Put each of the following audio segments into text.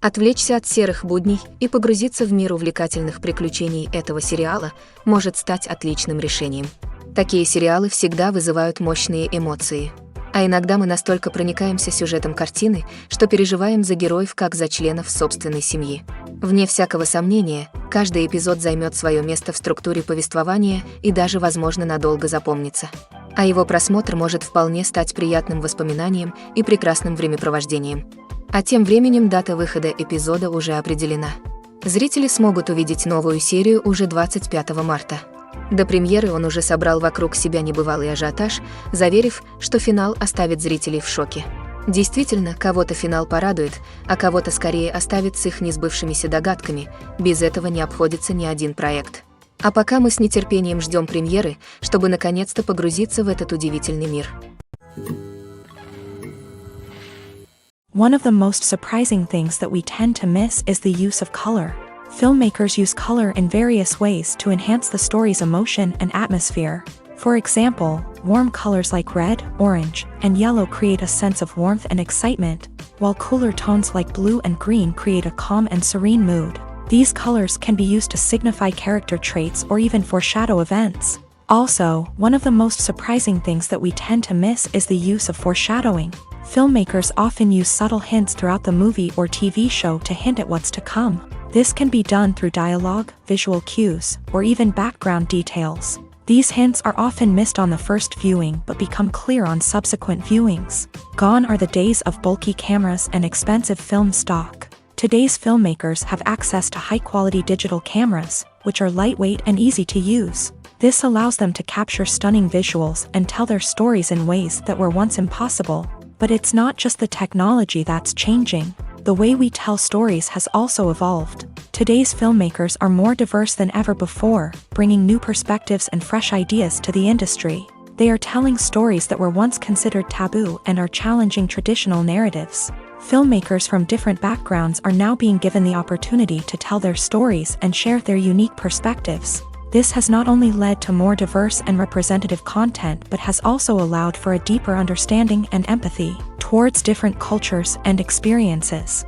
Отвлечься от серых будней и погрузиться в мир увлекательных приключений этого сериала может стать отличным решением. Такие сериалы всегда вызывают мощные эмоции. А иногда мы настолько проникаемся сюжетом картины, что переживаем за героев как за членов собственной семьи. Вне всякого сомнения, каждый эпизод займет свое место в структуре повествования и даже, возможно, надолго запомнится. А его просмотр может вполне стать приятным воспоминанием и прекрасным времяпровождением. А тем временем дата выхода эпизода уже определена. Зрители смогут увидеть новую серию уже 25 марта. До премьеры он уже собрал вокруг себя небывалый ажиотаж, заверив, что финал оставит зрителей в шоке. Действительно, кого-то финал порадует, а кого-то скорее оставит с их несбывшимися догадками, без этого не обходится ни один проект. А пока мы с нетерпением ждем премьеры, чтобы наконец-то погрузиться в этот удивительный мир. One of the most surprising things that we tend to miss is the use of color. Filmmakers use color in various ways to enhance the story's emotion and atmosphere. For example, warm colors like red, orange, and yellow create a sense of warmth and excitement, while cooler tones like blue and green create a calm and serene mood. These colors can be used to signify character traits or even foreshadow events. Also, one of the most surprising things that we tend to miss is the use of foreshadowing. Filmmakers often use subtle hints throughout the movie or TV show to hint at what's to come. This can be done through dialogue, visual cues, or even background details. These hints are often missed on the first viewing but become clear on subsequent viewings. Gone are the days of bulky cameras and expensive film stock. Today's filmmakers have access to high-quality digital cameras, which are lightweight and easy to use. This allows them to capture stunning visuals and tell their stories in ways that were once impossible. But it's not just the technology that's changing. The way we tell stories has also evolved. Today's filmmakers are more diverse than ever before, bringing new perspectives and fresh ideas to the industry. They are telling stories that were once considered taboo and are challenging traditional narratives. Filmmakers from different backgrounds are now being given the opportunity to tell their stories and share their unique perspectives. This has not only led to more diverse and representative content but has also allowed for a deeper understanding and empathy towards different cultures and experiences.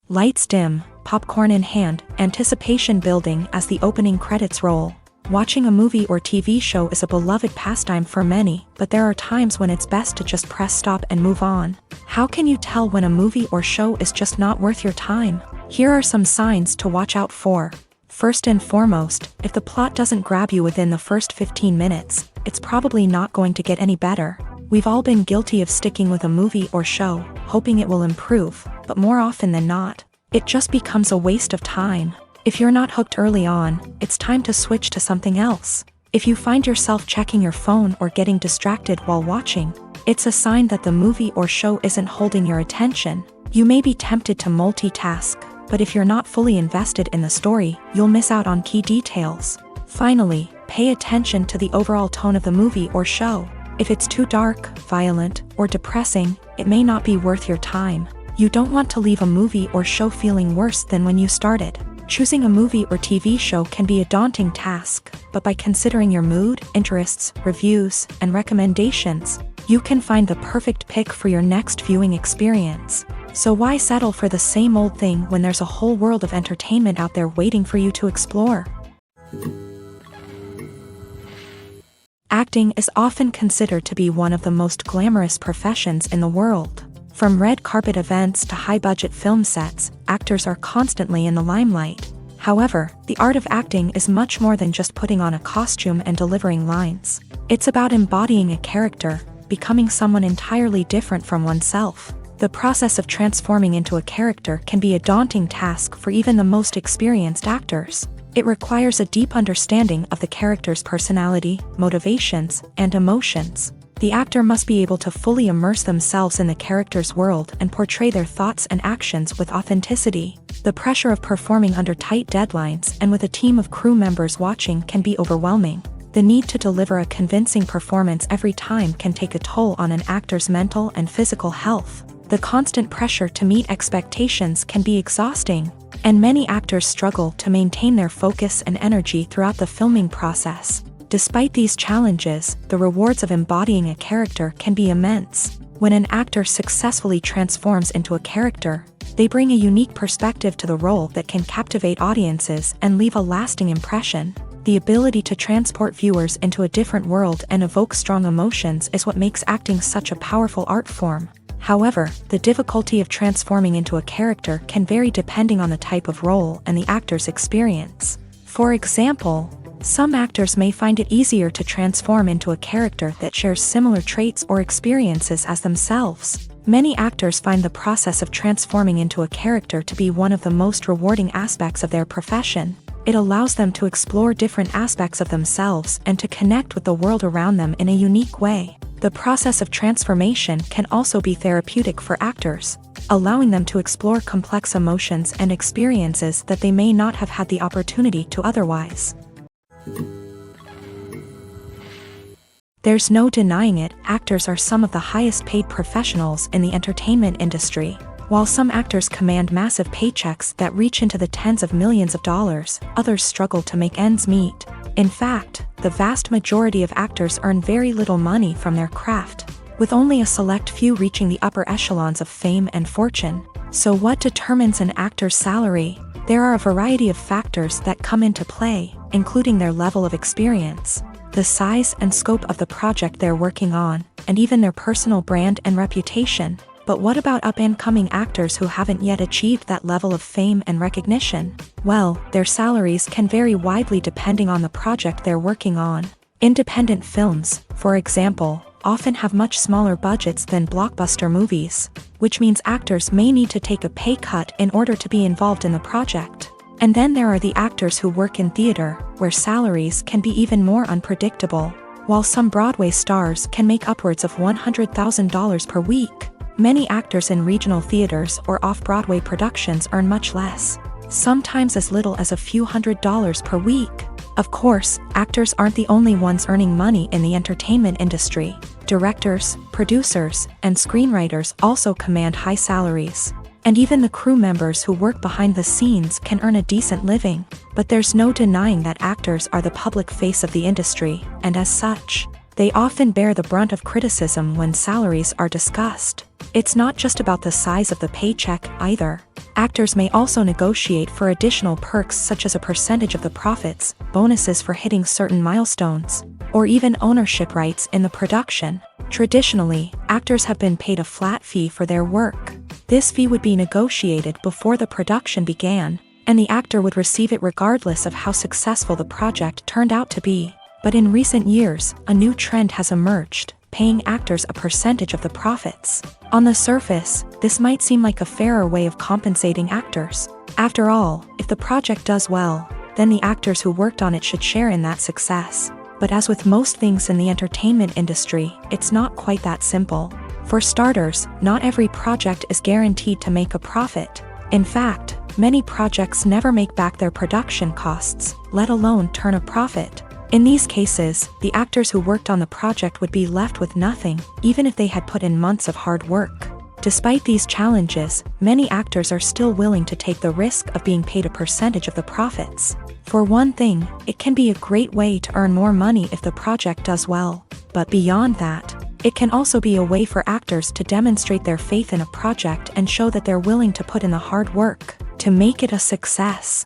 Lights dim, popcorn in hand, anticipation building as the opening credits roll. Watching a movie or TV show is a beloved pastime for many, but there are times when it's best to just press stop and move on. How can you tell when a movie or show is just not worth your time? Here are some signs to watch out for. First and foremost, if the plot doesn't grab you within the first 15 minutes, it's probably not going to get any better. We've all been guilty of sticking with a movie or show, hoping it will improve, but more often than not, it just becomes a waste of time. If you're not hooked early on, it's time to switch to something else. If you find yourself checking your phone or getting distracted while watching, it's a sign that the movie or show isn't holding your attention. You may be tempted to multitask, but if you're not fully invested in the story, you'll miss out on key details. Finally, pay attention to the overall tone of the movie or show. If it's too dark, violent, or depressing, it may not be worth your time. You don't want to leave a movie or show feeling worse than when you started. Choosing a movie or TV show can be a daunting task, but by considering your mood, interests, reviews, and recommendations, you can find the perfect pick for your next viewing experience. So why settle for the same old thing when there's a whole world of entertainment out there waiting for you to explore? Acting is often considered to be one of the most glamorous professions in the world. From red carpet events to high-budget film sets, actors are constantly in the limelight. However, the art of acting is much more than just putting on a costume and delivering lines. It's about embodying a character, becoming someone entirely different from oneself. The process of transforming into a character can be a daunting task for even the most experienced actors. It requires a deep understanding of the character's personality, motivations, and emotions. The actor must be able to fully immerse themselves in the character's world and portray their thoughts and actions with authenticity. The pressure of performing under tight deadlines and with a team of crew members watching can be overwhelming. The need to deliver a convincing performance every time can take a toll on an actor's mental and physical health. The constant pressure to meet expectations can be exhausting, and many actors struggle to maintain their focus and energy throughout the filming process. Despite these challenges, the rewards of embodying a character can be immense. When an actor successfully transforms into a character, they bring a unique perspective to the role that can captivate audiences and leave a lasting impression. The ability to transport viewers into a different world and evoke strong emotions is what makes acting such a powerful art form. However, the difficulty of transforming into a character can vary depending on the type of role and the actor's experience. For example, some actors may find it easier to transform into a character that shares similar traits or experiences as themselves. Many actors find the process of transforming into a character to be one of the most rewarding aspects of their profession. It allows them to explore different aspects of themselves and to connect with the world around them in a unique way. The process of transformation can also be therapeutic for actors, allowing them to explore complex emotions and experiences that they may not have had the opportunity to otherwise. There's no denying it, actors are some of the highest paid professionals in the entertainment industry. While some actors command massive paychecks that reach into the tens of millions of dollars, others struggle to make ends meet. In fact, the vast majority of actors earn very little money from their craft, with only a select few reaching the upper echelons of fame and fortune. So what determines an actor's salary? There are a variety of factors that come into play, including their level of experience, the size and scope of the project they're working on, and even their personal brand and reputation. But what about up-and-coming actors who haven't yet achieved that level of fame and recognition? Well, their salaries can vary widely depending on the project they're working on. Independent films, for example, often have much smaller budgets than blockbuster movies, which means actors may need to take a pay cut in order to be involved in the project. And then there are the actors who work in theater, where salaries can be even more unpredictable. While some Broadway stars can make upwards of $100,000 per week, many actors in regional theaters or off-Broadway productions earn much less, sometimes as little as a few $100s per week. Of course, actors aren't the only ones earning money in the entertainment industry. Directors, producers, and screenwriters also command high salaries. And even the crew members who work behind the scenes can earn a decent living. But there's no denying that actors are the public face of the industry, and as such, they often bear the brunt of criticism when salaries are discussed. It's not just about the size of the paycheck either. Actors may also negotiate for additional perks such as a percentage of the profits, bonuses for hitting certain milestones, or even ownership rights in the production. Traditionally, actors have been paid a flat fee for their work. This fee would be negotiated before the production began, and the actor would receive it regardless of how successful the project turned out to be. But in recent years, a new trend has emerged, paying actors a percentage of the profits. On the surface, this might seem like a fairer way of compensating actors. After all, if the project does well, then the actors who worked on it should share in that success. But as with most things in the entertainment industry, it's not quite that simple. For starters, not every project is guaranteed to make a profit. In fact, many projects never make back their production costs, let alone turn a profit. In these cases, the actors who worked on the project would be left with nothing, even if they had put in months of hard work. Despite these challenges, many actors are still willing to take the risk of being paid a percentage of the profits. For one thing, it can be a great way to earn more money if the project does well. But beyond that, it can also be a way for actors to demonstrate their faith in a project and show that they're willing to put in the hard work to make it a success.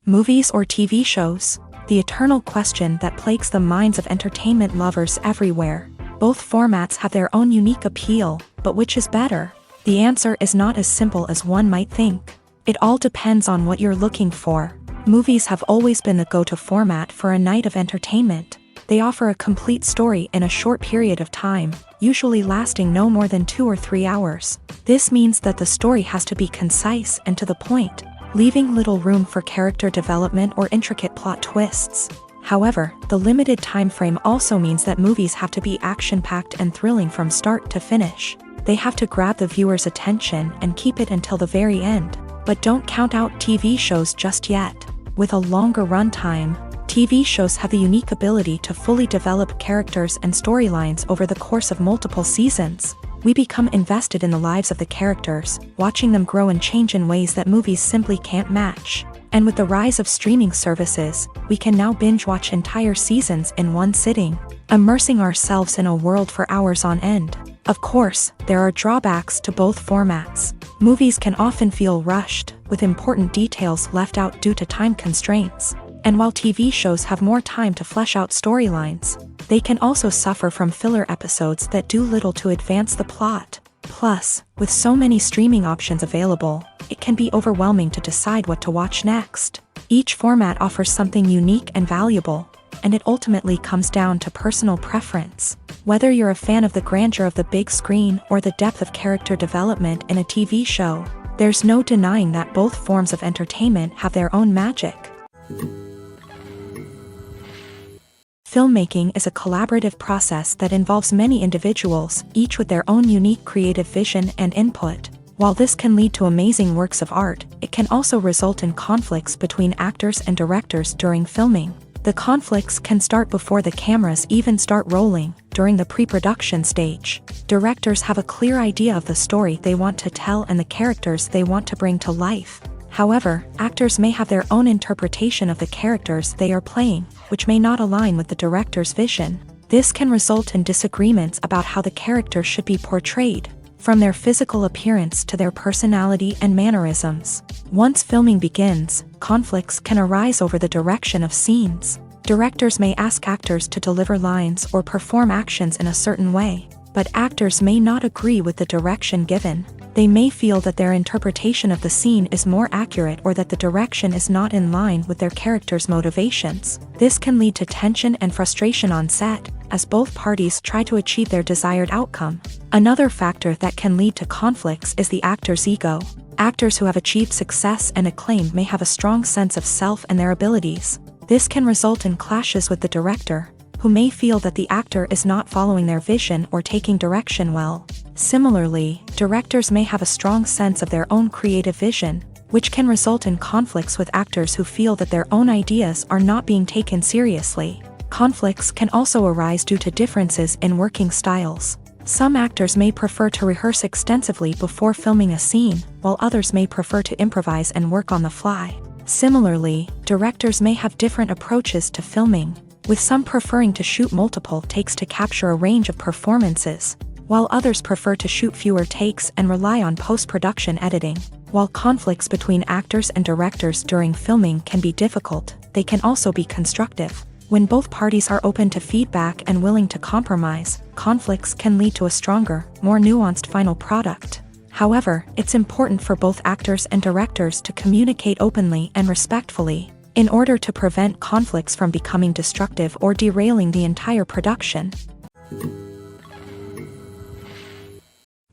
Movies or TV shows? The eternal question that plagues the minds of entertainment lovers everywhere. Both formats have their own unique appeal, but which is better? The answer is not as simple as one might think. It all depends on what you're looking for. Movies have always been the go-to format for a night of entertainment. They offer a complete story in a short period of time, usually lasting no more than 2 or 3 hours. This means that the story has to be concise and to the point, leaving little room for character development or intricate plot twists. However, the limited time frame also means that movies have to be action-packed and thrilling from start to finish. They have to grab the viewer's attention and keep it until the very end. But don't count out TV shows just yet. With a longer runtime, TV shows have the unique ability to fully develop characters and storylines over the course of multiple seasons. We become invested in the lives of the characters, watching them grow and change in ways that movies simply can't match. And with the rise of streaming services, we can now binge-watch entire seasons in one sitting, immersing ourselves in a world for hours on end. Of course, there are drawbacks to both formats. Movies can often feel rushed, with important details left out due to time constraints. And while TV shows have more time to flesh out storylines, they can also suffer from filler episodes that do little to advance the plot. Plus, with so many streaming options available, it can be overwhelming to decide what to watch next. Each format offers something unique and valuable, and it ultimately comes down to personal preference. Whether you're a fan of the grandeur of the big screen or the depth of character development in a TV show, there's no denying that both forms of entertainment have their own magic. Filmmaking is a collaborative process that involves many individuals, each with their own unique creative vision and input. While this can lead to amazing works of art, it can also result in conflicts between actors and directors during filming. The conflicts can start before the cameras even start rolling, during the pre-production stage. Directors have a clear idea of the story they want to tell and the characters they want to bring to life. However, actors may have their own interpretation of the characters they are playing, which may not align with the director's vision. This can result in disagreements about how the characters should be portrayed, from their physical appearance to their personality and mannerisms. Once filming begins, conflicts can arise over the direction of scenes. Directors may ask actors to deliver lines or perform actions in a certain way, but actors may not agree with the direction given. They may feel that their interpretation of the scene is more accurate or that the direction is not in line with their character's motivations. This can lead to tension and frustration on set, as both parties try to achieve their desired outcome. Another factor that can lead to conflicts is the actor's ego. Actors who have achieved success and acclaim may have a strong sense of self and their abilities. This can result in clashes with the director, who may feel that the actor is not following their vision or taking direction well. Similarly, directors may have a strong sense of their own creative vision, which can result in conflicts with actors who feel that their own ideas are not being taken seriously. Conflicts can also arise due to differences in working styles. Some actors may prefer to rehearse extensively before filming a scene, while others may prefer to improvise and work on the fly. Similarly, directors may have different approaches to filming, with some preferring to shoot multiple takes to capture a range of performances, while others prefer to shoot fewer takes and rely on post-production editing. While conflicts between actors and directors during filming can be difficult, they can also be constructive. When both parties are open to feedback and willing to compromise, conflicts can lead to a stronger, more nuanced final product. However, it's important for both actors and directors to communicate openly and respectfully, in order to prevent conflicts from becoming destructive or derailing the entire production.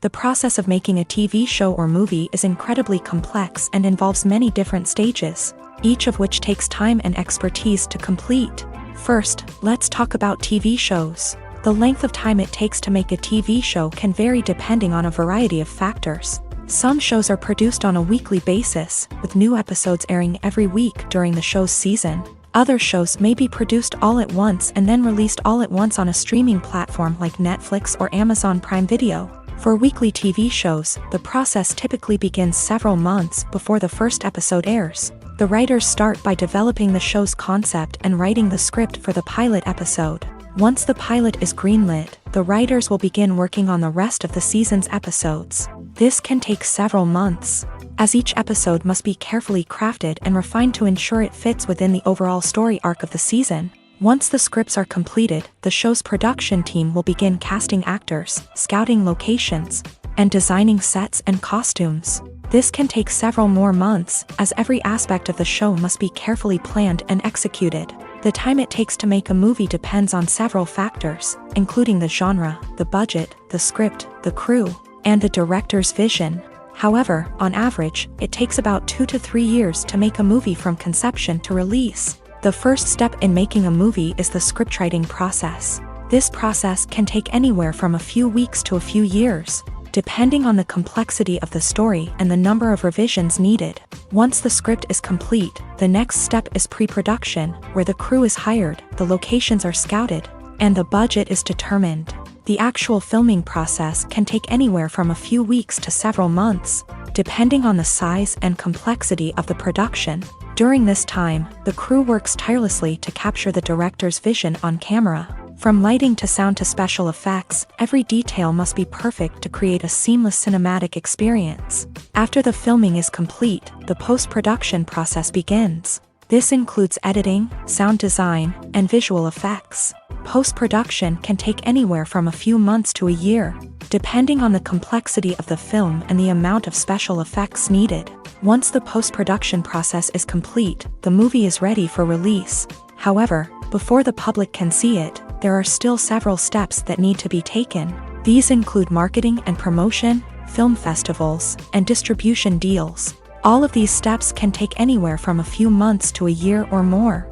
The process of making a TV show or movie is incredibly complex and involves many different stages, each of which takes time and expertise to complete. First, let's talk about TV shows. The length of time it takes to make a TV show can vary depending on a variety of factors. Some shows are produced on a weekly basis, with new episodes airing every week during the show's season. Other shows may be produced all at once and then released all at once on a streaming platform like Netflix or Amazon Prime Video. For weekly TV shows, the process typically begins several months before the first episode airs. The writers start by developing the show's concept and writing the script for the pilot episode. Once the pilot is greenlit, the writers will begin working on the rest of the season's episodes. This can take several months, as each episode must be carefully crafted and refined to ensure it fits within the overall story arc of the season. Once the scripts are completed, the show's production team will begin casting actors, scouting locations, and designing sets and costumes. This can take several more months, as every aspect of the show must be carefully planned and executed. The time it takes to make a movie depends on several factors, including the genre, the budget, the script, the crew, and the director's vision. However, on average, it takes about 2 to 3 years to make a movie from conception to release. The first step in making a movie is the scriptwriting process. This process can take anywhere from a few weeks to a few years, depending on the complexity of the story and the number of revisions needed. Once the script is complete, the next step is pre-production, where the crew is hired, the locations are scouted, and the budget is determined. The actual filming process can take anywhere from a few weeks to several months, depending on the size and complexity of the production. During this time, the crew works tirelessly to capture the director's vision on camera. From lighting to sound to special effects, every detail must be perfect to create a seamless cinematic experience. After the filming is complete, the post-production process begins. This includes editing, sound design, and visual effects. Post-production can take anywhere from a few months to a year, depending on the complexity of the film and the amount of special effects needed. Once the post-production process is complete, the movie is ready for release. However, before the public can see it, there are still several steps that need to be taken. These include marketing and promotion, film festivals, and distribution deals. All of these steps can take anywhere from a few months to a year or more.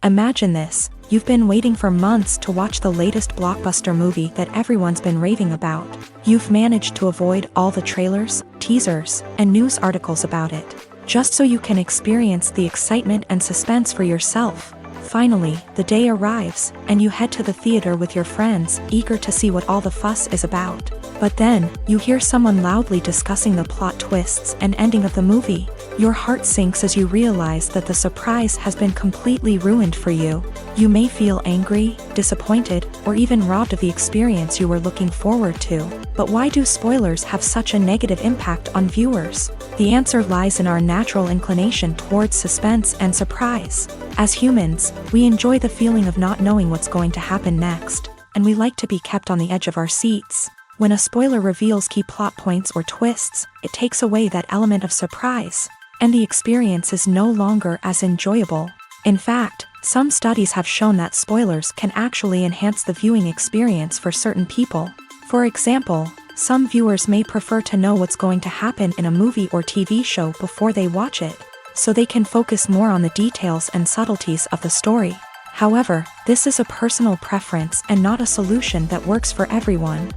Imagine this: you've been waiting for months to watch the latest blockbuster movie that everyone's been raving about. You've managed to avoid all the trailers, teasers, and news articles about it, just so you can experience the excitement and suspense for yourself. Finally, the day arrives, and you head to the theater with your friends, eager to see what all the fuss is about. But then, you hear someone loudly discussing the plot twists and ending of the movie. Your heart sinks as you realize that the surprise has been completely ruined for you. You may feel angry, disappointed, or even robbed of the experience you were looking forward to. But why do spoilers have such a negative impact on viewers? The answer lies in our natural inclination towards suspense and surprise. As humans, we enjoy the feeling of not knowing what's going to happen next, and we like to be kept on the edge of our seats. When a spoiler reveals key plot points or twists, it takes away that element of surprise, and the experience is no longer as enjoyable. In fact, some studies have shown that spoilers can actually enhance the viewing experience for certain people. For example, some viewers may prefer to know what's going to happen in a movie or TV show before they watch it, so they can focus more on the details and subtleties of the story. However, this is a personal preference and not a solution that works for everyone.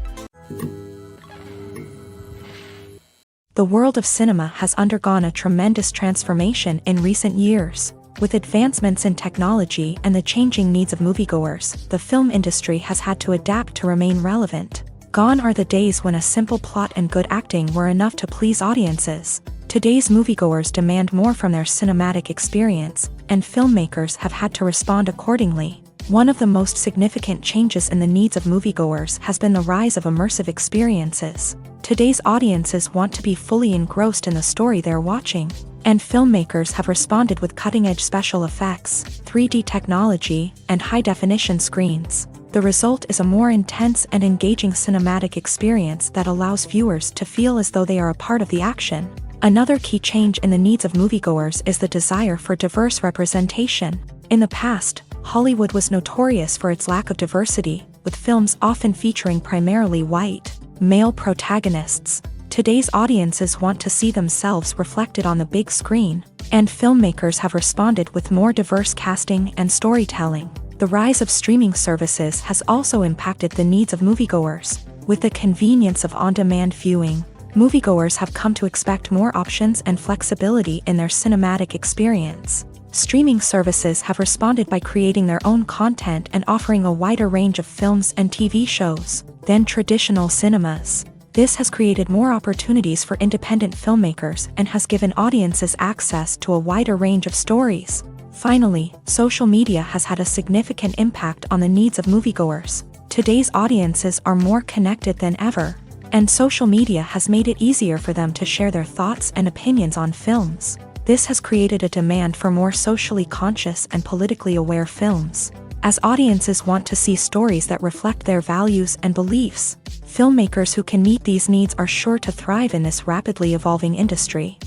The world of cinema has undergone a tremendous transformation in recent years. With advancements in technology and the changing needs of moviegoers, the film industry has had to adapt to remain relevant. Gone are the days when a simple plot and good acting were enough to please audiences. Today's moviegoers demand more from their cinematic experience, and filmmakers have had to respond accordingly. One of the most significant changes in the needs of moviegoers has been the rise of immersive experiences. Today's audiences want to be fully engrossed in the story they're watching, and filmmakers have responded with cutting-edge special effects, 3D technology, and high-definition screens. The result is a more intense and engaging cinematic experience that allows viewers to feel as though they are a part of the action. Another key change in the needs of moviegoers is the desire for diverse representation. In the past, Hollywood was notorious for its lack of diversity, with films often featuring primarily white, male protagonists. Today's audiences want to see themselves reflected on the big screen, and filmmakers have responded with more diverse casting and storytelling. The rise of streaming services has also impacted the needs of moviegoers. With the convenience of on-demand viewing, moviegoers have come to expect more options and flexibility in their cinematic experience. Streaming services have responded by creating their own content and offering a wider range of films and TV shows than traditional cinemas. This has created more opportunities for independent filmmakers and has given audiences access to a wider range of stories. Finally, social media has had a significant impact on the needs of moviegoers. Today's audiences are more connected than ever, and social media has made it easier for them to share their thoughts and opinions on films. This has created a demand for more socially conscious and politically aware films. As audiences want to see stories that reflect their values and beliefs, filmmakers who can meet these needs are sure to thrive in this rapidly evolving industry.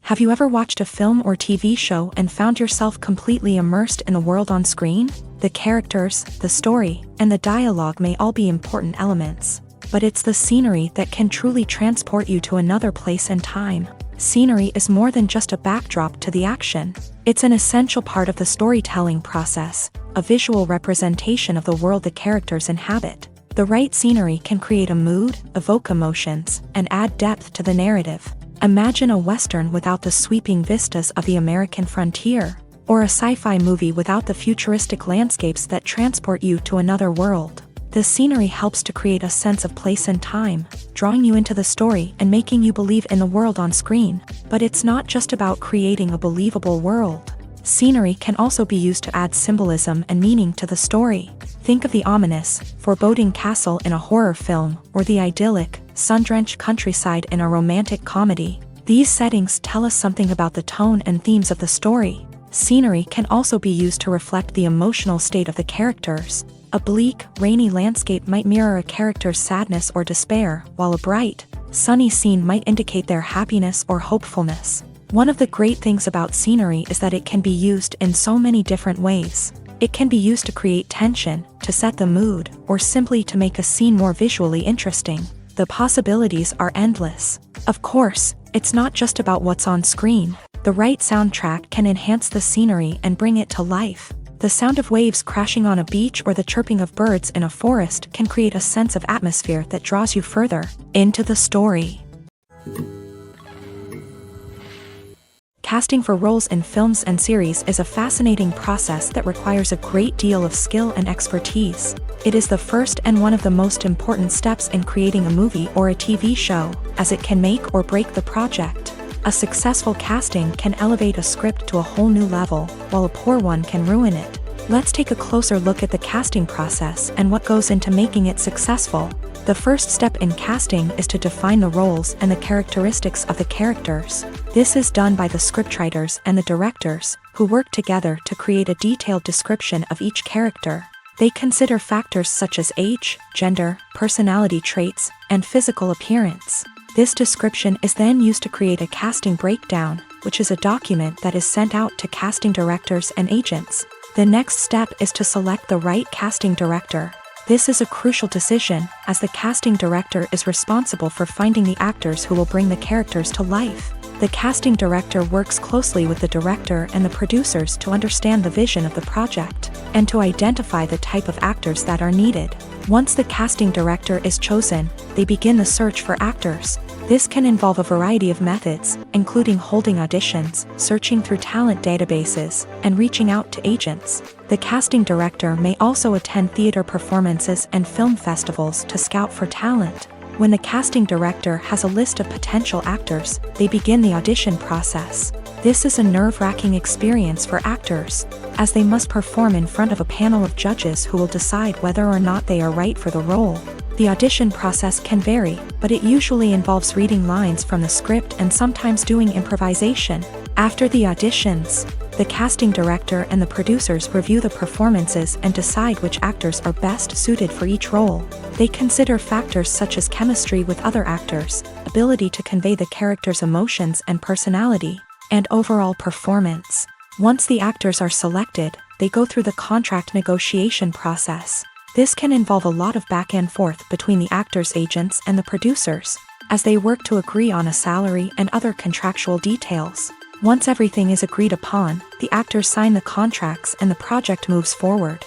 Have you ever watched a film or TV show and found yourself completely immersed in the world on screen? The characters, the story, and the dialogue may all be important elements, but it's the scenery that can truly transport you to another place and time. Scenery is more than just a backdrop to the action. It's an essential part of the storytelling process, a visual representation of the world the characters inhabit. The right scenery can create a mood, evoke emotions, and add depth to the narrative. Imagine a Western without the sweeping vistas of the American frontier, or a sci-fi movie without the futuristic landscapes that transport you to another world. The scenery helps to create a sense of place and time, drawing you into the story and making you believe in the world on screen. But it's not just about creating a believable world. Scenery can also be used to add symbolism and meaning to the story. Think of the ominous, foreboding castle in a horror film, or the idyllic, sun-drenched countryside in a romantic comedy. These settings tell us something about the tone and themes of the story. Scenery can also be used to reflect the emotional state of the characters. A bleak, rainy landscape might mirror a character's sadness or despair, while a bright, sunny scene might indicate their happiness or hopefulness. One of the great things about scenery is that it can be used in so many different ways. It can be used to create tension, to set the mood, or simply to make a scene more visually interesting. The possibilities are endless. Of course, it's not just about what's on screen. The right soundtrack can enhance the scenery and bring it to life. The sound of waves crashing on a beach or the chirping of birds in a forest can create a sense of atmosphere that draws you further into the story. Casting for roles in films and series is a fascinating process that requires a great deal of skill and expertise. It is the first and one of the most important steps in creating a movie or a TV show, as it can make or break the project. A successful casting can elevate a script to a whole new level, while a poor one can ruin it. Let's take a closer look at the casting process and what goes into making it successful. The first step in casting is to define the roles and the characteristics of the characters. This is done by the scriptwriters and the directors, who work together to create a detailed description of each character. They consider factors such as age, gender, personality traits, and physical appearance. This description is then used to create a casting breakdown, which is a document that is sent out to casting directors and agents. The next step is to select the right casting director. This is a crucial decision, as the casting director is responsible for finding the actors who will bring the characters to life. The casting director works closely with the director and the producers to understand the vision of the project, and to identify the type of actors that are needed. Once the casting director is chosen, they begin the search for actors. This can involve a variety of methods, including holding auditions, searching through talent databases, and reaching out to agents. The casting director may also attend theater performances and film festivals to scout for talent. When the casting director has a list of potential actors, they begin the audition process. This is a nerve-wracking experience for actors, as they must perform in front of a panel of judges who will decide whether or not they are right for the role. The audition process can vary, but it usually involves reading lines from the script and sometimes doing improvisation. After the auditions, the casting director and the producers review the performances and decide which actors are best suited for each role. They consider factors such as chemistry with other actors, ability to convey the character's emotions and personality, and overall performance. Once the actors are selected, they go through the contract negotiation process. This can involve a lot of back and forth between the actors' agents and the producers, as they work to agree on a salary and other contractual details. Once everything is agreed upon, the actors sign the contracts and the project moves forward.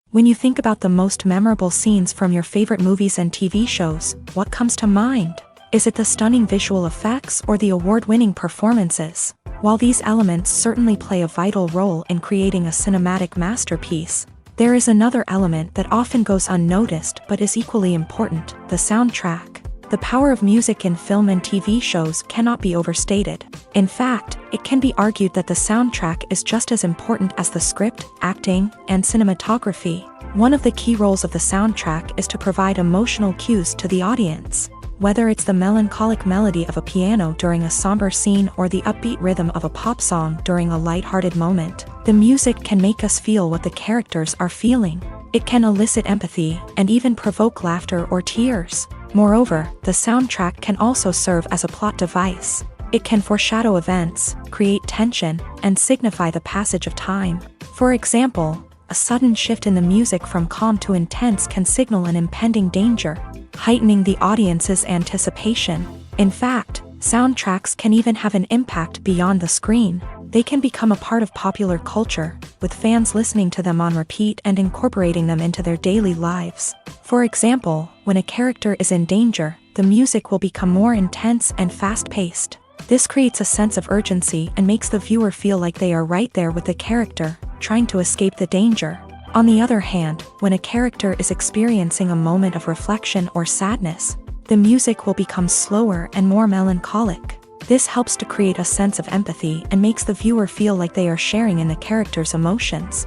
When you think about the most memorable scenes from your favorite movies and TV shows, what comes to mind? Is it the stunning visual effects or the award-winning performances? While these elements certainly play a vital role in creating a cinematic masterpiece, there is another element that often goes unnoticed but is equally important: the soundtrack. The power of music in film and TV shows cannot be overstated. In fact, it can be argued that the soundtrack is just as important as the script, acting, and cinematography. One of the key roles of the soundtrack is to provide emotional cues to the audience. Whether it's the melancholic melody of a piano during a somber scene or the upbeat rhythm of a pop song during a lighthearted moment, the music can make us feel what the characters are feeling. It can elicit empathy and even provoke laughter or tears. Moreover, the soundtrack can also serve as a plot device. It can foreshadow events, create tension, and signify the passage of time. For example, a sudden shift in the music from calm to intense can signal an impending danger, heightening the audience's anticipation. In fact, soundtracks can even have an impact beyond the screen. They can become a part of popular culture, with fans listening to them on repeat and incorporating them into their daily lives. For example, when a character is in danger, the music will become more intense and fast-paced. This creates a sense of urgency and makes the viewer feel like they are right there with the character, trying to escape the danger. On the other hand, when a character is experiencing a moment of reflection or sadness, the music will become slower and more melancholic. This helps to create a sense of empathy and makes the viewer feel like they are sharing in the character's emotions.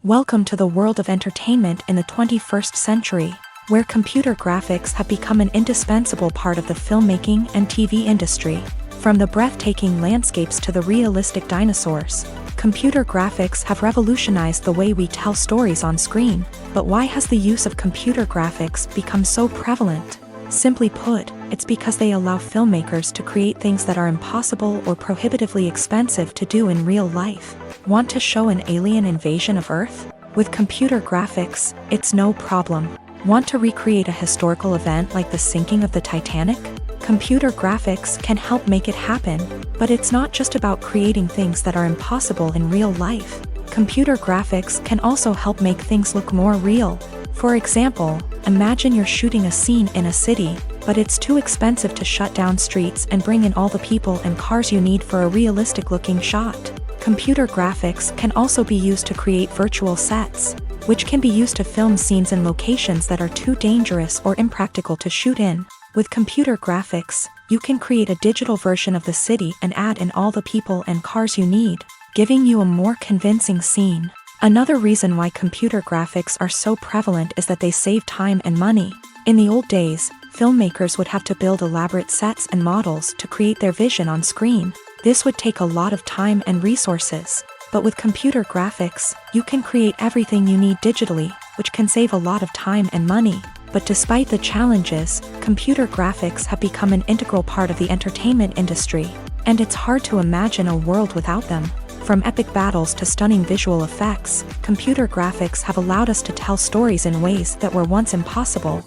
Welcome to the world of entertainment in the 21st century, where computer graphics have become an indispensable part of the filmmaking and TV industry. From the breathtaking landscapes to the realistic dinosaurs, computer graphics have revolutionized the way we tell stories on screen. But why has the use of computer graphics become so prevalent? Simply put, it's because they allow filmmakers to create things that are impossible or prohibitively expensive to do in real life. Want to show an alien invasion of Earth? With computer graphics, it's no problem. Want to recreate a historical event like the sinking of the Titanic? Computer graphics can help make it happen, but it's not just about creating things that are impossible in real life. Computer graphics can also help make things look more real. For example, imagine you're shooting a scene in a city, but it's too expensive to shut down streets and bring in all the people and cars you need for a realistic-looking shot. Computer graphics can also be used to create virtual sets, which can be used to film scenes in locations that are too dangerous or impractical to shoot in. With computer graphics, you can create a digital version of the city and add in all the people and cars you need, giving you a more convincing scene. Another reason why computer graphics are so prevalent is that they save time and money. In the old days, filmmakers would have to build elaborate sets and models to create their vision on screen. This would take a lot of time and resources. But with computer graphics, you can create everything you need digitally, which can save a lot of time and money. But despite the challenges, computer graphics have become an integral part of the entertainment industry, and it's hard to imagine a world without them. From epic battles to stunning visual effects, computer graphics have allowed us to tell stories in ways that were once impossible.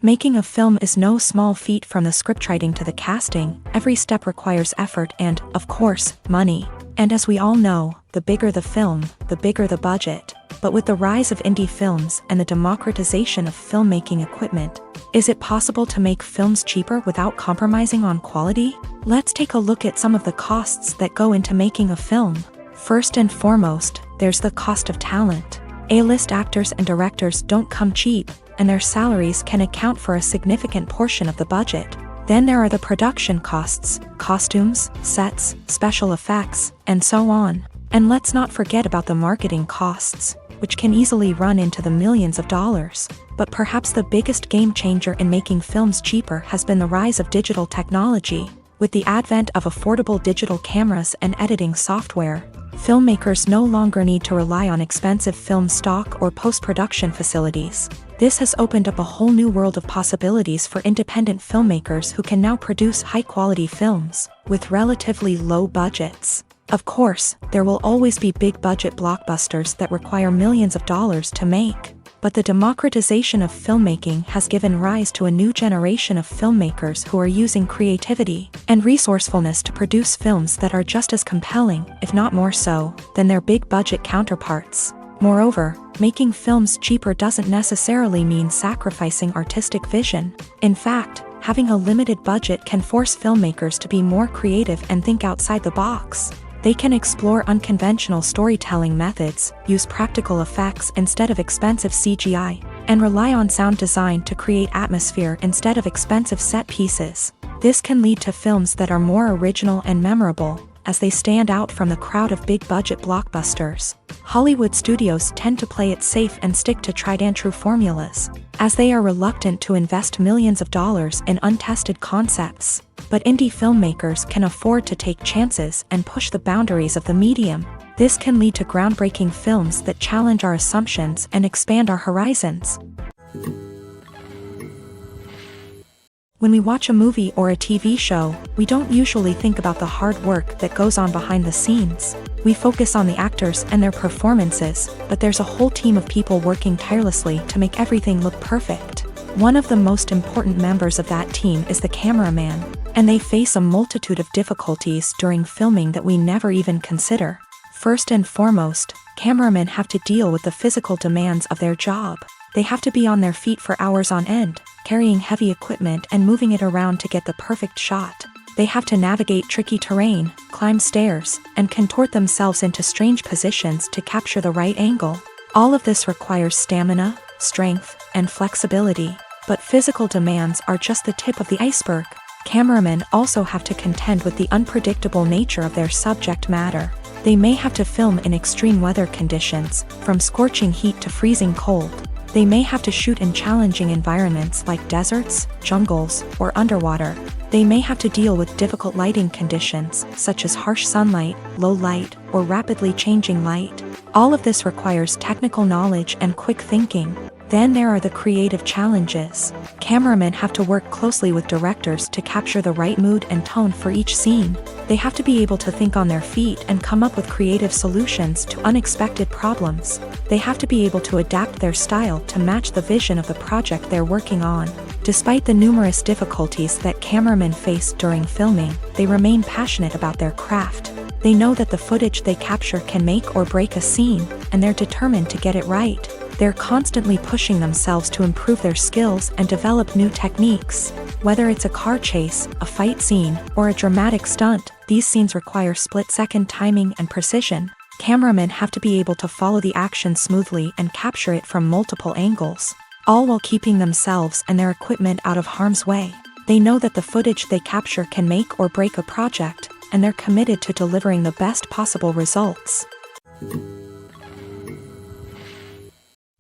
Making a film is no small feat. From the scriptwriting to the casting, every step requires effort and, of course, money. And as we all know, the bigger the film, the bigger the budget. But with the rise of indie films and the democratization of filmmaking equipment, is it possible to make films cheaper without compromising on quality? Let's take a look at some of the costs that go into making a film. First and foremost, there's the cost of talent. A-list actors and directors don't come cheap, and their salaries can account for a significant portion of the budget. Then there are the production costs, costumes, sets, special effects, and so on. And let's not forget about the marketing costs, which can easily run into the millions of dollars. But perhaps the biggest game changer in making films cheaper has been the rise of digital technology. With the advent of affordable digital cameras and editing software, filmmakers no longer need to rely on expensive film stock or post-production facilities. This has opened up a whole new world of possibilities for independent filmmakers who can now produce high-quality films with relatively low budgets. Of course, there will always be big-budget blockbusters that require millions of dollars to make. But the democratization of filmmaking has given rise to a new generation of filmmakers who are using creativity and resourcefulness to produce films that are just as compelling, if not more so, than their big-budget counterparts. Moreover, making films cheaper doesn't necessarily mean sacrificing artistic vision. In fact, having a limited budget can force filmmakers to be more creative and think outside the box. They can explore unconventional storytelling methods, use practical effects instead of expensive CGI, and rely on sound design to create atmosphere instead of expensive set pieces. This can lead to films that are more original and memorable, as they stand out from the crowd of big-budget blockbusters. Hollywood studios tend to play it safe and stick to tried-and-true formulas, as they are reluctant to invest millions of dollars in untested concepts. But indie filmmakers can afford to take chances and push the boundaries of the medium. This can lead to groundbreaking films that challenge our assumptions and expand our horizons. When we watch a movie or a TV show, we don't usually think about the hard work that goes on behind the scenes. We focus on the actors and their performances, but there's a whole team of people working tirelessly to make everything look perfect. One of the most important members of that team is the cameraman, and they face a multitude of difficulties during filming that we never even consider. First and foremost, cameramen have to deal with the physical demands of their job. They have to be on their feet for hours on end, carrying heavy equipment and moving it around to get the perfect shot. They have to navigate tricky terrain, climb stairs, and contort themselves into strange positions to capture the right angle. All of this requires stamina, strength, and flexibility. But physical demands are just the tip of the iceberg. Cameramen also have to contend with the unpredictable nature of their subject matter. They may have to film in extreme weather conditions, from scorching heat to freezing cold. They may have to shoot in challenging environments like deserts, jungles, or underwater. They may have to deal with difficult lighting conditions, such as harsh sunlight, low light, or rapidly changing light. All of this requires technical knowledge and quick thinking. Then there are the creative challenges. Cameramen have to work closely with directors to capture the right mood and tone for each scene. They have to be able to think on their feet and come up with creative solutions to unexpected problems. They have to be able to adapt their style to match the vision of the project they're working on. Despite the numerous difficulties that cameramen face during filming, they remain passionate about their craft. They know that the footage they capture can make or break a scene, and they're determined to get it right. They're constantly pushing themselves to improve their skills and develop new techniques. Whether it's a car chase, a fight scene, or a dramatic stunt, these scenes require split-second timing and precision. Cameramen have to be able to follow the action smoothly and capture it from multiple angles, all while keeping themselves and their equipment out of harm's way. They know that the footage they capture can make or break a project, and they're committed to delivering the best possible results.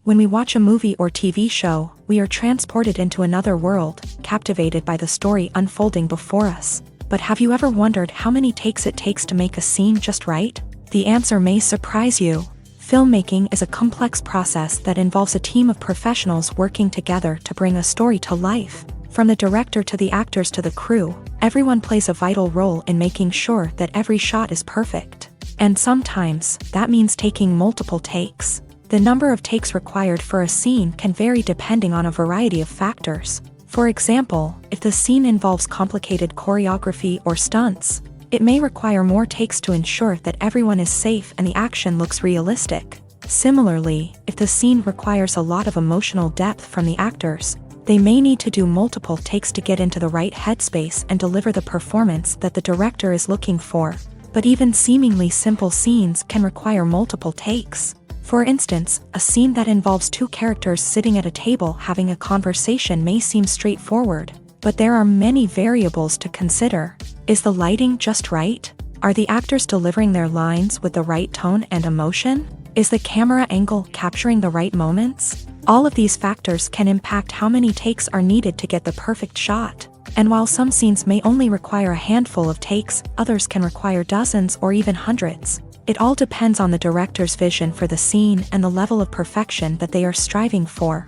When we watch a movie or TV show, we are transported into another world, captivated by the story unfolding before us. But have you ever wondered how many takes it takes to make a scene just right? The answer may surprise you. Filmmaking is a complex process that involves a team of professionals working together to bring a story to life. From the director to the actors to the crew, everyone plays a vital role in making sure that every shot is perfect. And sometimes, that means taking multiple takes. The number of takes required for a scene can vary depending on a variety of factors. For example, if the scene involves complicated choreography or stunts, it may require more takes to ensure that everyone is safe and the action looks realistic. Similarly, if the scene requires a lot of emotional depth from the actors, they may need to do multiple takes to get into the right headspace and deliver the performance that the director is looking for. But even seemingly simple scenes can require multiple takes. For instance, a scene that involves two characters sitting at a table having a conversation may seem straightforward, but there are many variables to consider. Is the lighting just right? Are the actors delivering their lines with the right tone and emotion? Is the camera angle capturing the right moments? All of these factors can impact how many takes are needed to get the perfect shot. And while some scenes may only require a handful of takes, others can require dozens or even hundreds. It all depends on the director's vision for the scene and the level of perfection that they are striving for.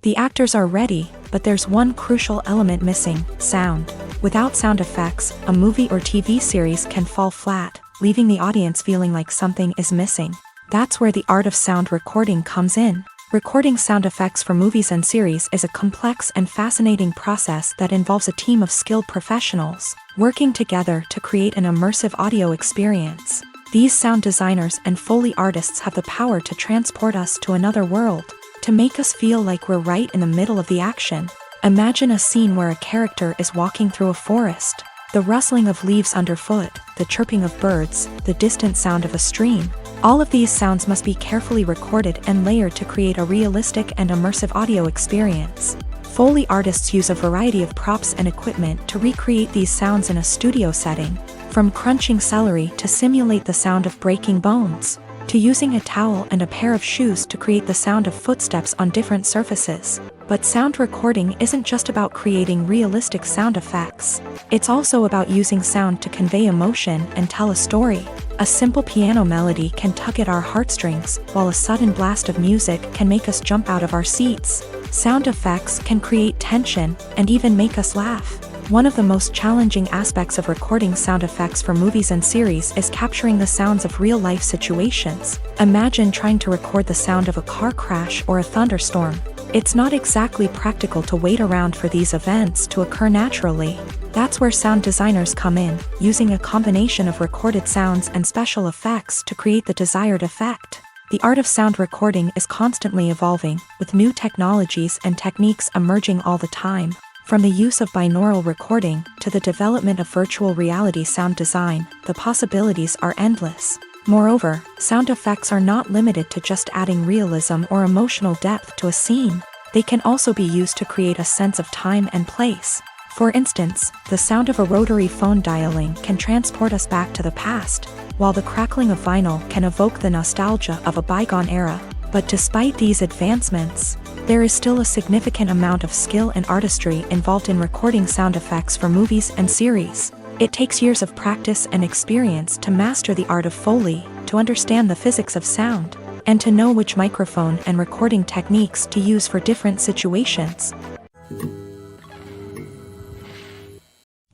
The actors are ready, but there's one crucial element missing: sound. Without sound effects, a movie or TV series can fall flat, leaving the audience feeling like something is missing. That's where the art of sound recording comes in. Recording sound effects for movies and series is a complex and fascinating process that involves a team of skilled professionals working together to create an immersive audio experience. These sound designers and Foley artists have the power to transport us to another world, to make us feel like we're right in the middle of the action. Imagine a scene where a character is walking through a forest. The rustling of leaves underfoot, the chirping of birds, the distant sound of a stream. All of these sounds must be carefully recorded and layered to create a realistic and immersive audio experience. Foley artists use a variety of props and equipment to recreate these sounds in a studio setting, from crunching celery to simulate the sound of breaking bones, to using a towel and a pair of shoes to create the sound of footsteps on different surfaces. But sound recording isn't just about creating realistic sound effects. It's also about using sound to convey emotion and tell a story. A simple piano melody can tug at our heartstrings, while a sudden blast of music can make us jump out of our seats. Sound effects can create tension and even make us laugh. One of the most challenging aspects of recording sound effects for movies and series is capturing the sounds of real-life situations. Imagine trying to record the sound of a car crash or a thunderstorm. It's not exactly practical to wait around for these events to occur naturally. That's where sound designers come in, using a combination of recorded sounds and special effects to create the desired effect. The art of sound recording is constantly evolving, with new technologies and techniques emerging all the time. From the use of binaural recording to the development of virtual reality sound design, the possibilities are endless. Moreover, sound effects are not limited to just adding realism or emotional depth to a scene. They can also be used to create a sense of time and place. For instance, the sound of a rotary phone dialing can transport us back to the past, while the crackling of vinyl can evoke the nostalgia of a bygone era. But despite these advancements, there is still a significant amount of skill and artistry involved in recording sound effects for movies and series. It takes years of practice and experience to master the art of Foley, to understand the physics of sound, and to know which microphone and recording techniques to use for different situations.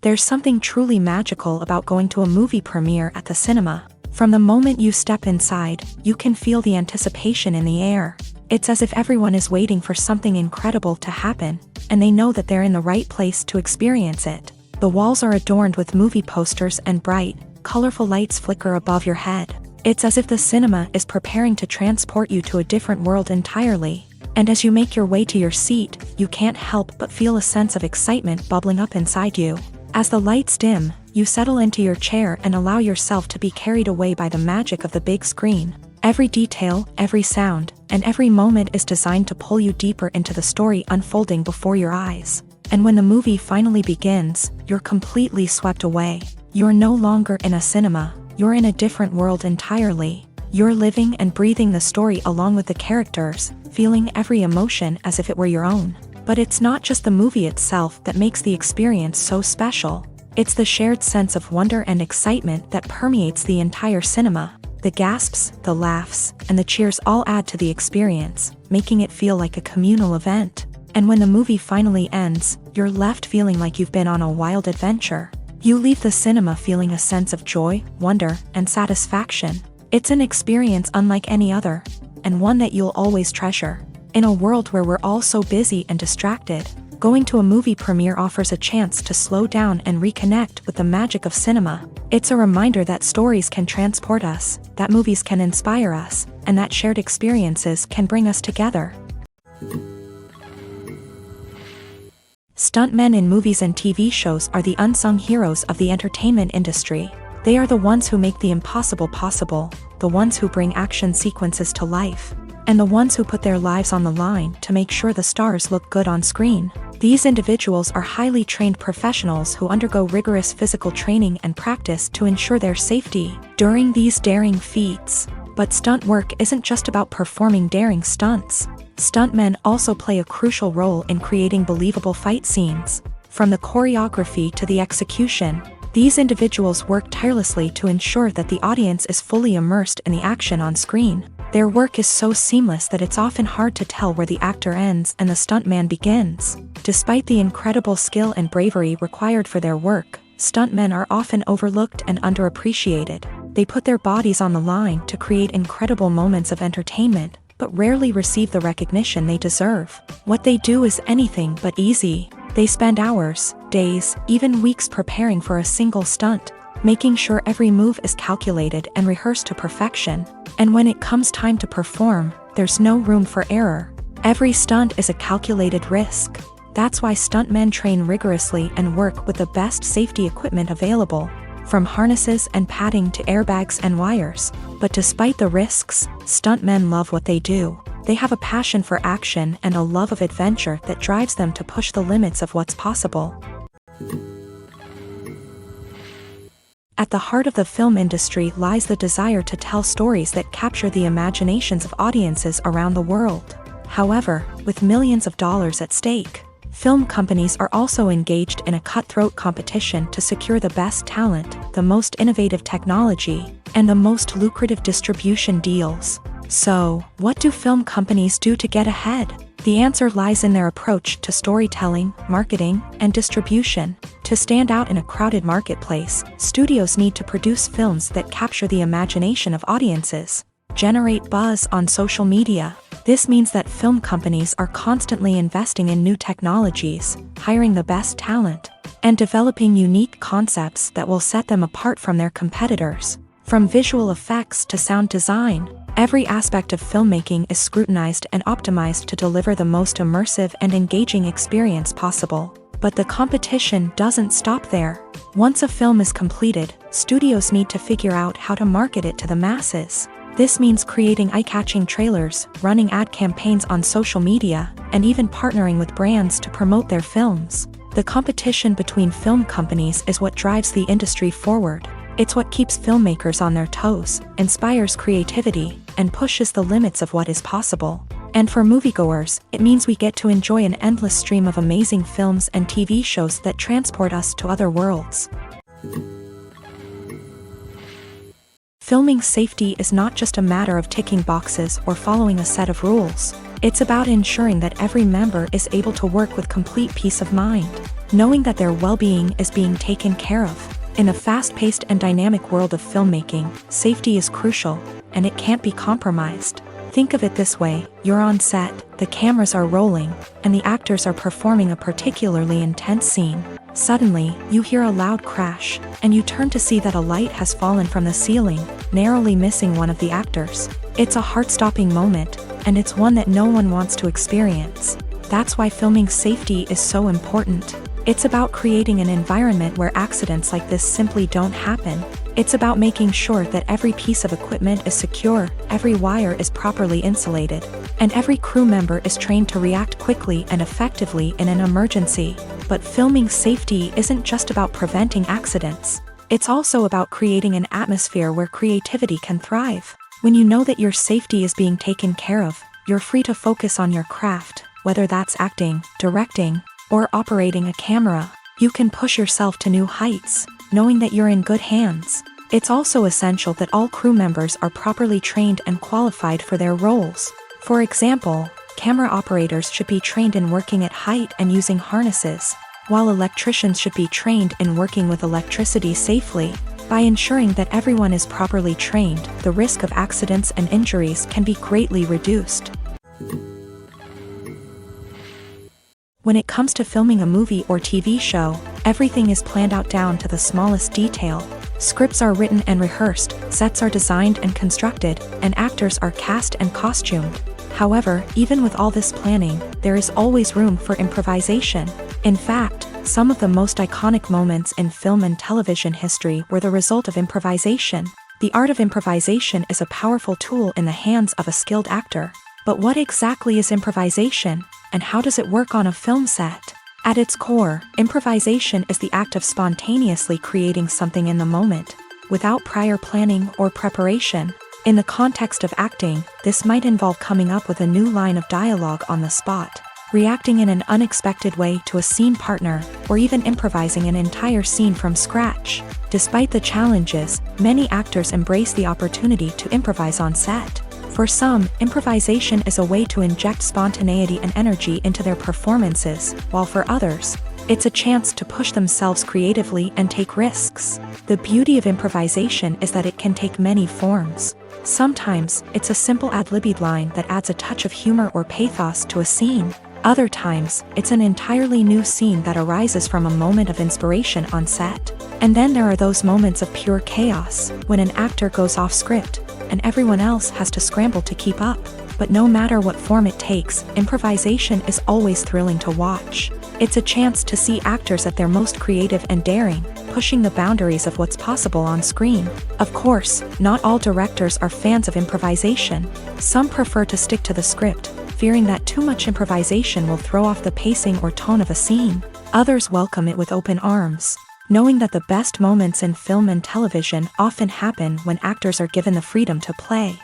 There's something truly magical about going to a movie premiere at the cinema. From the moment you step inside, you can feel the anticipation in the air. It's as if everyone is waiting for something incredible to happen, and they know that they're in the right place to experience it. The walls are adorned with movie posters and bright, colorful lights flicker above your head. It's as if the cinema is preparing to transport you to a different world entirely. And as you make your way to your seat, you can't help but feel a sense of excitement bubbling up inside you. As the lights dim, you settle into your chair and allow yourself to be carried away by the magic of the big screen. Every detail, every sound, and every moment is designed to pull you deeper into the story unfolding before your eyes. And when the movie finally begins, you're completely swept away. You're no longer in a cinema, you're in a different world entirely. You're living and breathing the story along with the characters, feeling every emotion as if it were your own. But it's not just the movie itself that makes the experience so special. It's the shared sense of wonder and excitement that permeates the entire cinema. The gasps, the laughs, and the cheers all add to the experience, making it feel like a communal event. And when the movie finally ends, you're left feeling like you've been on a wild adventure. You leave the cinema feeling a sense of joy, wonder, and satisfaction. It's an experience unlike any other, and one that you'll always treasure. In a world where we're all so busy and distracted, going to a movie premiere offers a chance to slow down and reconnect with the magic of cinema. It's a reminder that stories can transport us, that movies can inspire us, and that shared experiences can bring us together. Stuntmen in movies and TV shows are the unsung heroes of the entertainment industry. They are the ones who make the impossible possible, the ones who bring action sequences to life, and the ones who put their lives on the line to make sure the stars look good on screen. These individuals are highly trained professionals who undergo rigorous physical training and practice to ensure their safety during these daring feats. But stunt work isn't just about performing daring stunts. Stuntmen also play a crucial role in creating believable fight scenes. From the choreography to the execution, these individuals work tirelessly to ensure that the audience is fully immersed in the action on screen. Their work is so seamless that it's often hard to tell where the actor ends and the stuntman begins. Despite the incredible skill and bravery required for their work, stuntmen are often overlooked and underappreciated. They put their bodies on the line to create incredible moments of entertainment, but rarely receive the recognition they deserve. What they do is anything but easy. They spend hours, days, even weeks preparing for a single stunt, making sure every move is calculated and rehearsed to perfection. And when it comes time to perform, there's no room for error. Every stunt is a calculated risk. That's why stuntmen train rigorously and work with the best safety equipment available, from harnesses and padding to airbags and wires. But despite the risks, stuntmen love what they do. They have a passion for action and a love of adventure that drives them to push the limits of what's possible. At the heart of the film industry lies the desire to tell stories that capture the imaginations of audiences around the world. However, with millions of dollars at stake, film companies are also engaged in a cutthroat competition to secure the best talent, the most innovative technology, and the most lucrative distribution deals. So, what do film companies do to get ahead? The answer lies in their approach to storytelling, marketing, and distribution. To stand out in a crowded marketplace, studios need to produce films that capture the imagination of audiences, generate buzz on social media. This means that film companies are constantly investing in new technologies, hiring the best talent, and developing unique concepts that will set them apart from their competitors. From visual effects to sound design, every aspect of filmmaking is scrutinized and optimized to deliver the most immersive and engaging experience possible. But the competition doesn't stop there. Once a film is completed, studios need to figure out how to market it to the masses. This means creating eye-catching trailers, running ad campaigns on social media, and even partnering with brands to promote their films. The competition between film companies is what drives the industry forward. It's what keeps filmmakers on their toes, inspires creativity, and pushes the limits of what is possible. And for moviegoers, it means we get to enjoy an endless stream of amazing films and TV shows that transport us to other worlds. Filming safety is not just a matter of ticking boxes or following a set of rules. It's about ensuring that every member is able to work with complete peace of mind, knowing that their well-being is being taken care of. In a fast-paced and dynamic world of filmmaking, safety is crucial, and it can't be compromised. Think of it this way: you're on set, the cameras are rolling, and the actors are performing a particularly intense scene. Suddenly, you hear a loud crash, and you turn to see that a light has fallen from the ceiling, narrowly missing one of the actors. It's a heart-stopping moment, and it's one that no one wants to experience. That's why filming safety is so important. It's about creating an environment where accidents like this simply don't happen. It's about making sure that every piece of equipment is secure, every wire is properly insulated, and every crew member is trained to react quickly and effectively in an emergency. But filming safety isn't just about preventing accidents. It's also about creating an atmosphere where creativity can thrive. When you know that your safety is being taken care of, you're free to focus on your craft, whether that's acting, directing, or operating a camera. You can push yourself to new heights, knowing that you're in good hands. It's also essential that all crew members are properly trained and qualified for their roles. For example, camera operators should be trained in working at height and using harnesses, while electricians should be trained in working with electricity safely. By ensuring that everyone is properly trained, the risk of accidents and injuries can be greatly reduced. When it comes to filming a movie or TV show, everything is planned out down to the smallest detail. Scripts are written and rehearsed, sets are designed and constructed, and actors are cast and costumed. However, even with all this planning, there is always room for improvisation. In fact, some of the most iconic moments in film and television history were the result of improvisation. The art of improvisation is a powerful tool in the hands of a skilled actor. But what exactly is improvisation, and how does it work on a film set? At its core, improvisation is the act of spontaneously creating something in the moment, without prior planning or preparation. In the context of acting, this might involve coming up with a new line of dialogue on the spot, reacting in an unexpected way to a scene partner, or even improvising an entire scene from scratch. Despite the challenges, many actors embrace the opportunity to improvise on set. For some, improvisation is a way to inject spontaneity and energy into their performances, while for others, it's a chance to push themselves creatively and take risks. The beauty of improvisation is that it can take many forms. Sometimes, it's a simple ad-libbed line that adds a touch of humor or pathos to a scene. Other times, it's an entirely new scene that arises from a moment of inspiration on set. And then there are those moments of pure chaos, when an actor goes off script, and everyone else has to scramble to keep up. But no matter what form it takes, improvisation is always thrilling to watch. It's a chance to see actors at their most creative and daring, pushing the boundaries of what's possible on screen. Of course, not all directors are fans of improvisation. Some prefer to stick to the script, fearing that too much improvisation will throw off the pacing or tone of a scene. Others welcome it with open arms, knowing that the best moments in film and television often happen when actors are given the freedom to play.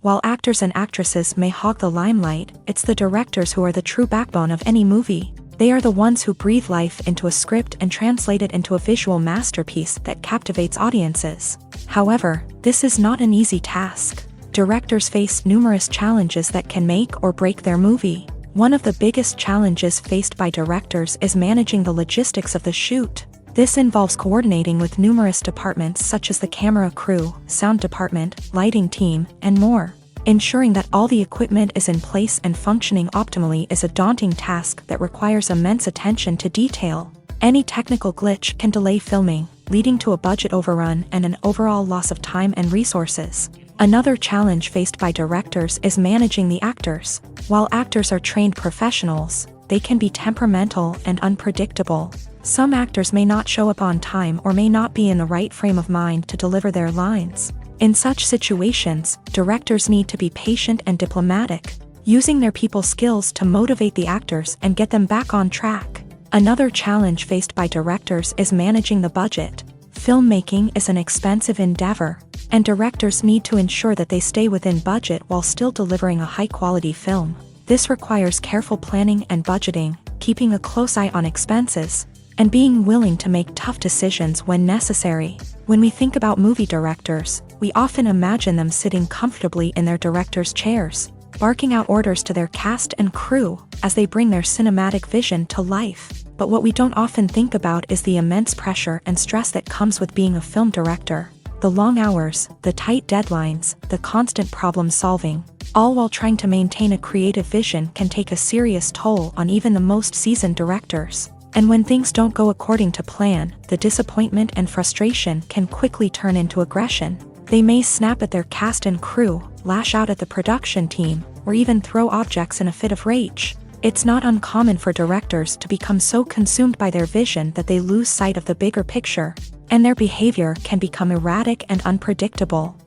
While actors and actresses may hog the limelight, it's the directors who are the true backbone of any movie. They are the ones who breathe life into a script and translate it into a visual masterpiece that captivates audiences. However, this is not an easy task. Directors face numerous challenges that can make or break their movie. One of the biggest challenges faced by directors is managing the logistics of the shoot. This involves coordinating with numerous departments such as the camera crew, sound department, lighting team, and more. Ensuring that all the equipment is in place and functioning optimally is a daunting task that requires immense attention to detail. Any technical glitch can delay filming, leading to a budget overrun and an overall loss of time and resources. Another challenge faced by directors is managing the actors. While actors are trained professionals, they can be temperamental and unpredictable. Some actors may not show up on time or may not be in the right frame of mind to deliver their lines. In such situations, directors need to be patient and diplomatic, using their people skills to motivate the actors and get them back on track. Another challenge faced by directors is managing the budget. Filmmaking is an expensive endeavor, and directors need to ensure that they stay within budget while still delivering a high-quality film. This requires careful planning and budgeting, keeping a close eye on expenses, and being willing to make tough decisions when necessary. When we think about movie directors, we often imagine them sitting comfortably in their director's chairs, barking out orders to their cast and crew as they bring their cinematic vision to life. But what we don't often think about is the immense pressure and stress that comes with being a film director. The long hours, the tight deadlines, the constant problem solving, all while trying to maintain a creative vision can take a serious toll on even the most seasoned directors. And when things don't go according to plan, the disappointment and frustration can quickly turn into aggression. They may snap at their cast and crew, lash out at the production team, or even throw objects in a fit of rage. It's not uncommon for directors to become so consumed by their vision that they lose sight of the bigger picture, and their behavior can become erratic and unpredictable.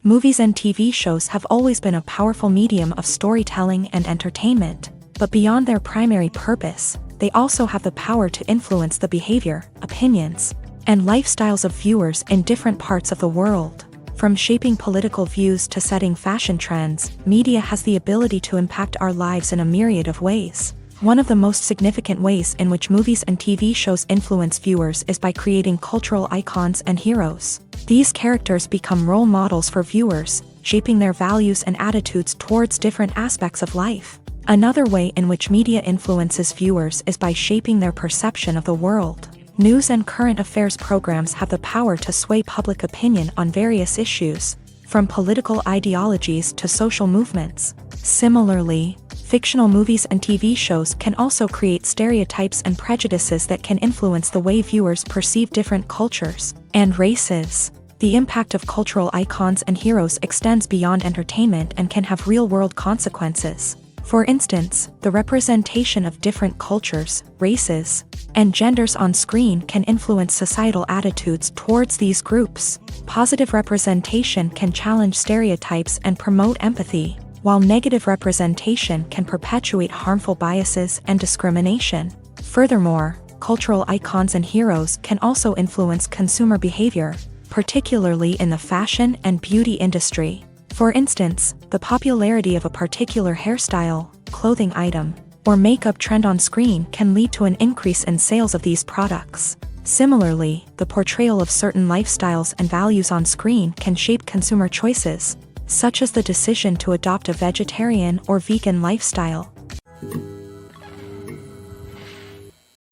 Movies and TV shows have always been a powerful medium of storytelling and entertainment, but beyond their primary purpose, they also have the power to influence the behavior, opinions, and lifestyles of viewers in different parts of the world. From shaping political views to setting fashion trends, media has the ability to impact our lives in a myriad of ways. One of the most significant ways in which movies and TV shows influence viewers is by creating cultural icons and heroes. These characters become role models for viewers, shaping their values and attitudes towards different aspects of life. Another way in which media influences viewers is by shaping their perception of the world. News and current affairs programs have the power to sway public opinion on various issues, from political ideologies to social movements. Similarly, fictional movies and TV shows can also create stereotypes and prejudices that can influence the way viewers perceive different cultures and races. The impact of cultural icons and heroes extends beyond entertainment and can have real-world consequences. For instance, the representation of different cultures, races, and genders on screen can influence societal attitudes towards these groups. Positive representation can challenge stereotypes and promote empathy, while negative representation can perpetuate harmful biases and discrimination. Furthermore, cultural icons and heroes can also influence consumer behavior, particularly in the fashion and beauty industry. For instance, the popularity of a particular hairstyle, clothing item, or makeup trend on screen can lead to an increase in sales of these products. Similarly, the portrayal of certain lifestyles and values on screen can shape consumer choices, such as the decision to adopt a vegetarian or vegan lifestyle.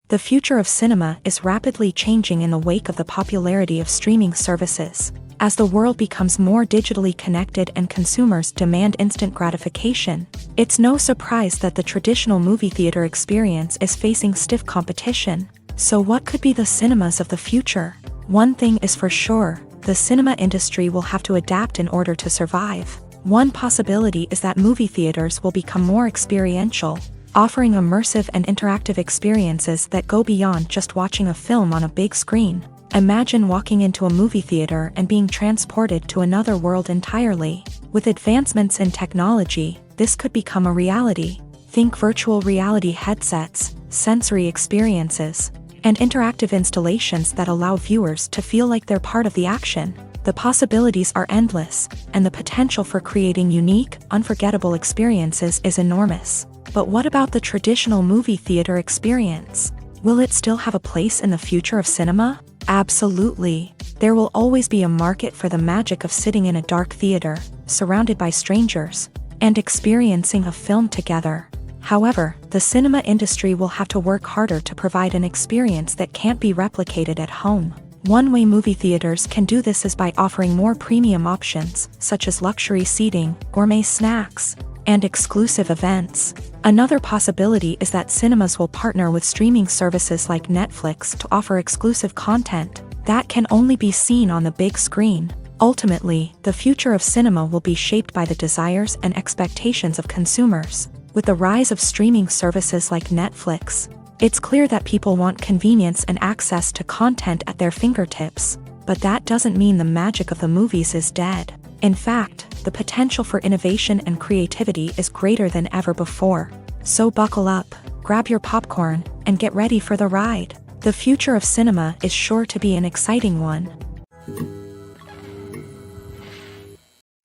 The future of cinema is rapidly changing in the wake of the popularity of streaming services. As the world becomes more digitally connected and consumers demand instant gratification, it's no surprise that the traditional movie theater experience is facing stiff competition. So what could be the cinemas of the future? One thing is for sure, the cinema industry will have to adapt in order to survive. One possibility is that movie theaters will become more experiential, offering immersive and interactive experiences that go beyond just watching a film on a big screen. Imagine walking into a movie theater and being transported to another world entirely. With advancements in technology, this could become a reality. Think virtual reality headsets, sensory experiences, and interactive installations that allow viewers to feel like they're part of the action. The possibilities are endless, and the potential for creating unique, unforgettable experiences is enormous. But what about the traditional movie theater experience? Will it still have a place in the future of cinema? Absolutely. There will always be a market for the magic of sitting in a dark theater, surrounded by strangers, and experiencing a film together. However, the cinema industry will have to work harder to provide an experience that can't be replicated at home. One way movie theaters can do this is by offering more premium options, such as luxury seating, gourmet snacks, and exclusive events. Another possibility is that cinemas will partner with streaming services like Netflix to offer exclusive content, that can only be seen on the big screen. Ultimately, the future of cinema will be shaped by the desires and expectations of consumers. With the rise of streaming services like Netflix, it's clear that people want convenience and access to content at their fingertips. But that doesn't mean the magic of the movies is dead. In fact, the potential for innovation and creativity is greater than ever before. So buckle up, grab your popcorn, and get ready for the ride. The future of cinema is sure to be an exciting one.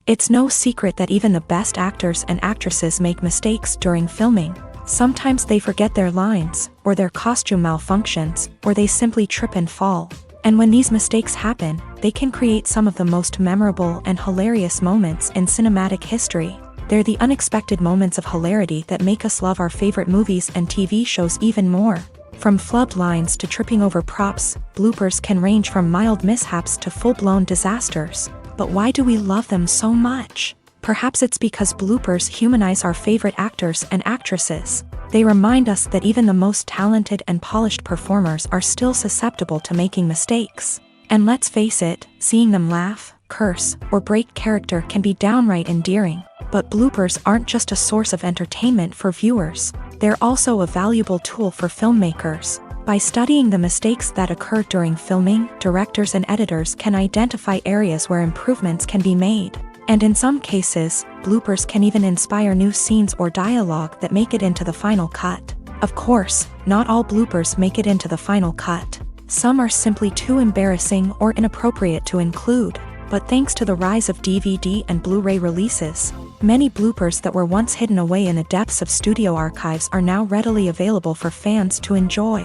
It's no secret that even the best actors and actresses make mistakes during filming. Sometimes they forget their lines, or their costume malfunctions, or they simply trip and fall. And when these mistakes happen, they can create some of the most memorable and hilarious moments in cinematic history. They're the unexpected moments of hilarity that make us love our favorite movies and TV shows even more. From flubbed lines to tripping over props, bloopers can range from mild mishaps to full-blown disasters. But why do we love them so much? Perhaps it's because bloopers humanize our favorite actors and actresses. They remind us that even the most talented and polished performers are still susceptible to making mistakes. And let's face it, seeing them laugh, curse, or break character can be downright endearing. But bloopers aren't just a source of entertainment for viewers. They're also a valuable tool for filmmakers. By studying the mistakes that occur during filming, directors and editors can identify areas where improvements can be made. And in some cases, bloopers can even inspire new scenes or dialogue that make it into the final cut. Of course, not all bloopers make it into the final cut. Some are simply too embarrassing or inappropriate to include. But thanks to the rise of DVD and Blu-ray releases, many bloopers that were once hidden away in the depths of studio archives are now readily available for fans to enjoy.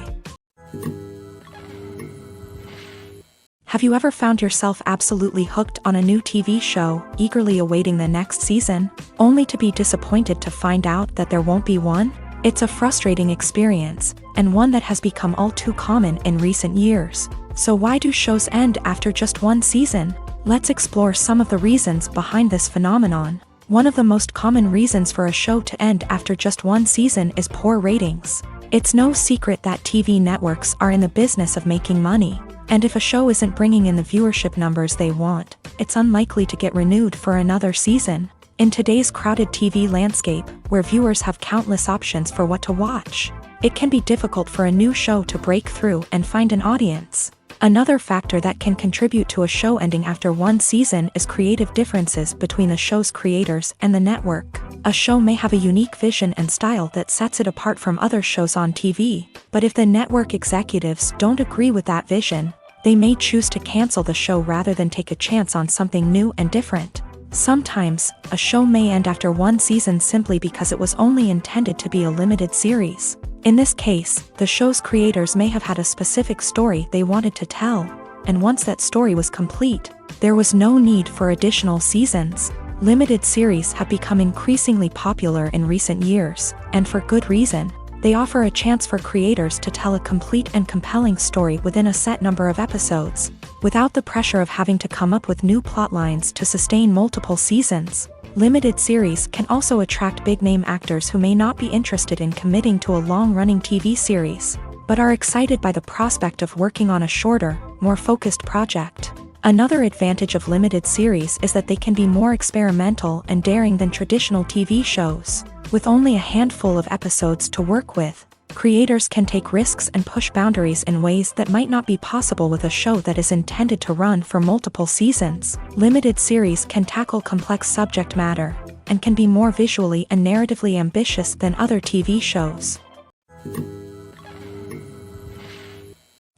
Have you ever found yourself absolutely hooked on a new TV show, eagerly awaiting the next season, only to be disappointed to find out that there won't be one? It's a frustrating experience, and one that has become all too common in recent years. So why do shows end after just one season? Let's explore some of the reasons behind this phenomenon. One of the most common reasons for a show to end after just one season is poor ratings. It's no secret that TV networks are in the business of making money. And if a show isn't bringing in the viewership numbers they want, it's unlikely to get renewed for another season. In today's crowded TV landscape, where viewers have countless options for what to watch, it can be difficult for a new show to break through and find an audience. Another factor that can contribute to a show ending after one season is creative differences between the show's creators and the network. A show may have a unique vision and style that sets it apart from other shows on TV, but if the network executives don't agree with that vision, they may choose to cancel the show rather than take a chance on something new and different. Sometimes, a show may end after one season simply because it was only intended to be a limited series. In this case, the show's creators may have had a specific story they wanted to tell, and once that story was complete, there was no need for additional seasons. Limited series have become increasingly popular in recent years, and for good reason. They offer a chance for creators to tell a complete and compelling story within a set number of episodes, without the pressure of having to come up with new plotlines to sustain multiple seasons. Limited series can also attract big-name actors who may not be interested in committing to a long-running TV series, but are excited by the prospect of working on a shorter, more focused project. Another advantage of limited series is that they can be more experimental and daring than traditional TV shows. With only a handful of episodes to work with, creators can take risks and push boundaries in ways that might not be possible with a show that is intended to run for multiple seasons. Limited series can tackle complex subject matter, and can be more visually and narratively ambitious than other TV shows.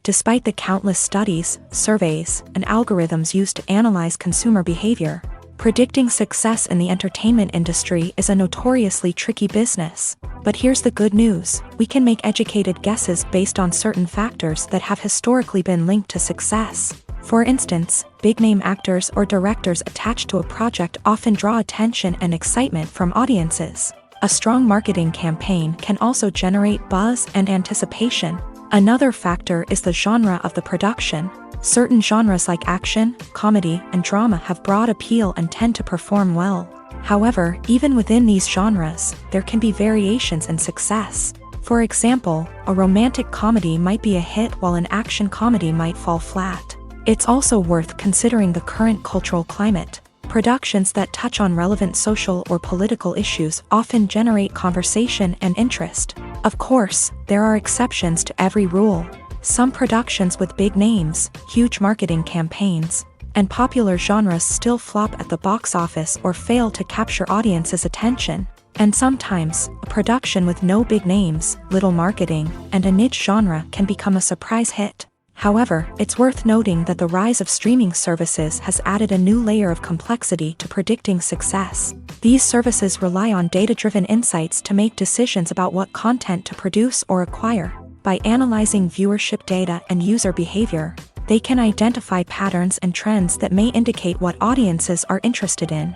Despite the countless studies, surveys, and algorithms used to analyze consumer behavior, predicting success in the entertainment industry is a notoriously tricky business. But here's the good news: we can make educated guesses based on certain factors that have historically been linked to success. For instance, big-name actors or directors attached to a project often draw attention and excitement from audiences. A strong marketing campaign can also generate buzz and anticipation. Another factor is the genre of the production. Certain genres like action, comedy, and drama have broad appeal and tend to perform well. However, even within these genres, there can be variations in success. For example, a romantic comedy might be a hit while an action comedy might fall flat. It's also worth considering the current cultural climate. Productions that touch on relevant social or political issues often generate conversation and interest. Of course, there are exceptions to every rule. Some productions with big names, huge marketing campaigns, and popular genres still flop at the box office or fail to capture audiences' attention. And sometimes, a production with no big names, little marketing, and a niche genre can become a surprise hit. However, it's worth noting that the rise of streaming services has added a new layer of complexity to predicting success. These services rely on data-driven insights to make decisions about what content to produce or acquire. By analyzing viewership data and user behavior, they can identify patterns and trends that may indicate what audiences are interested in.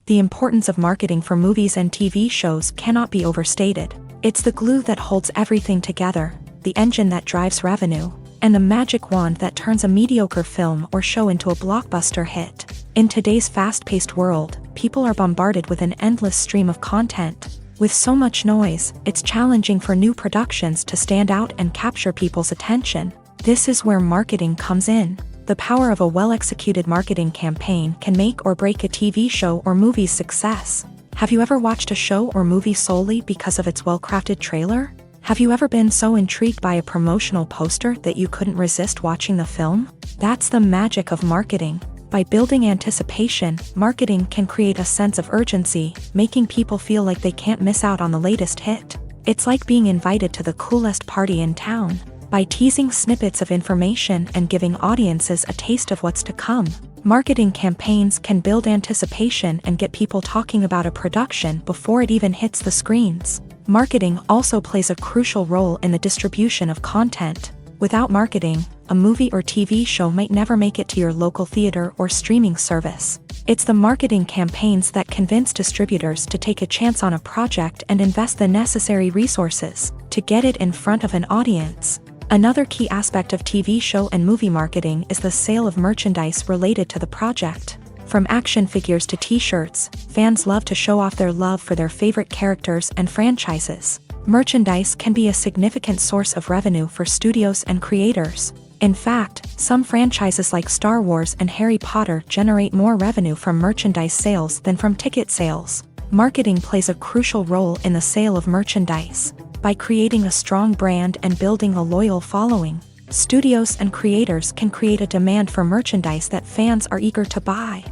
The importance of marketing for movies and TV shows cannot be overstated. It's the glue that holds everything together, the engine that drives revenue, and the magic wand that turns a mediocre film or show into a blockbuster hit. In today's fast-paced world, people are bombarded with an endless stream of content. With so much noise, it's challenging for new productions to stand out and capture people's attention. This is where marketing comes in. The power of a well-executed marketing campaign can make or break a TV show or movie's success. Have you ever watched a show or movie solely because of its well-crafted trailer? Have you ever been so intrigued by a promotional poster that you couldn't resist watching the film? That's the magic of marketing. By building anticipation, marketing can create a sense of urgency, making people feel like they can't miss out on the latest hit. It's like being invited to the coolest party in town. By teasing snippets of information and giving audiences a taste of what's to come, marketing campaigns can build anticipation and get people talking about a production before it even hits the screens. Marketing also plays a crucial role in the distribution of content. Without marketing, a movie or TV show might never make it to your local theater or streaming service. It's the marketing campaigns that convince distributors to take a chance on a project and invest the necessary resources to get it in front of an audience. Another key aspect of TV show and movie marketing is the sale of merchandise related to the project. From action figures to t-shirts, fans love to show off their love for their favorite characters and franchises. Merchandise can be a significant source of revenue for studios and creators. In fact, some franchises like Star Wars and Harry Potter generate more revenue from merchandise sales than from ticket sales. Marketing plays a crucial role in the sale of merchandise. By creating a strong brand and building a loyal following, studios and creators can create a demand for merchandise that fans are eager to buy.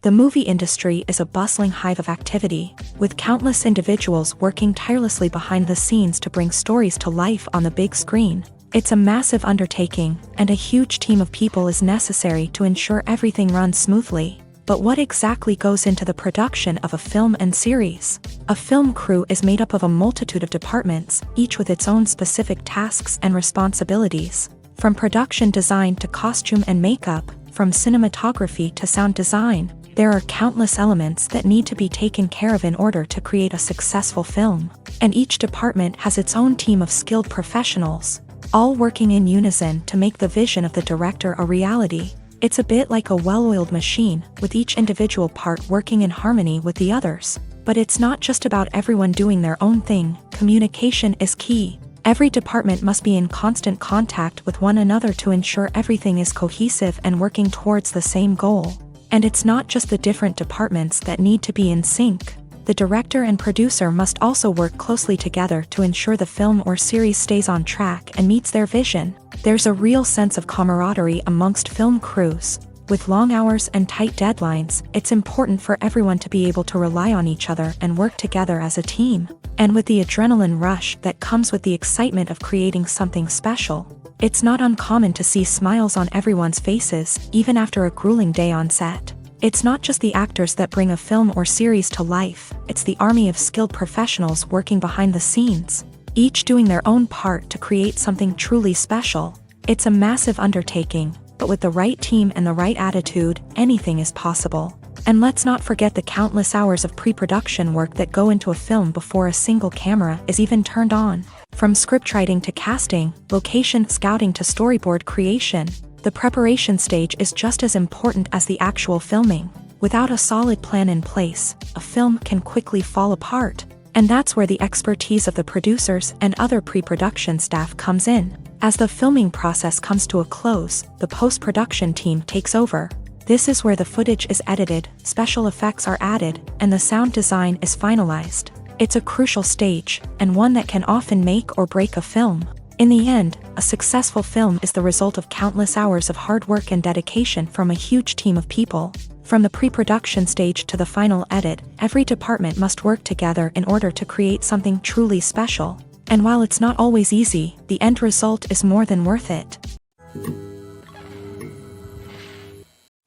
The movie industry is a bustling hive of activity, with countless individuals working tirelessly behind the scenes to bring stories to life on the big screen. It's a massive undertaking, and a huge team of people is necessary to ensure everything runs smoothly. But what exactly goes into the production of a film and series? A film crew is made up of a multitude of departments, each with its own specific tasks and responsibilities. From production design to costume and makeup, from cinematography to sound design, there are countless elements that need to be taken care of in order to create a successful film. And each department has its own team of skilled professionals, all working in unison to make the vision of the director a reality. It's a bit like a well-oiled machine, with each individual part working in harmony with the others. But it's not just about everyone doing their own thing. Communication is key. Every department must be in constant contact with one another to ensure everything is cohesive and working towards the same goal. And it's not just the different departments that need to be in sync. The director and producer must also work closely together to ensure the film or series stays on track and meets their vision. There's a real sense of camaraderie amongst film crews. With long hours and tight deadlines, it's important for everyone to be able to rely on each other and work together as a team. And with the adrenaline rush that comes with the excitement of creating something special, it's not uncommon to see smiles on everyone's faces, even after a grueling day on set. It's not just the actors that bring a film or series to life, it's the army of skilled professionals working behind the scenes, each doing their own part to create something truly special. It's a massive undertaking, but with the right team and the right attitude, anything is possible. And let's not forget the countless hours of pre-production work that go into a film before a single camera is even turned on. From scriptwriting to casting, location scouting to storyboard creation, the preparation stage is just as important as the actual filming. Without a solid plan in place, a film can quickly fall apart. And that's where the expertise of the producers and other pre-production staff comes in. As the filming process comes to a close, the post-production team takes over. This is where the footage is edited, special effects are added, and the sound design is finalized. It's a crucial stage, and one that can often make or break a film. In the end, a successful film is the result of countless hours of hard work and dedication from a huge team of people. From the pre-production stage to the final edit, every department must work together in order to create something truly special. And while it's not always easy, the end result is more than worth it.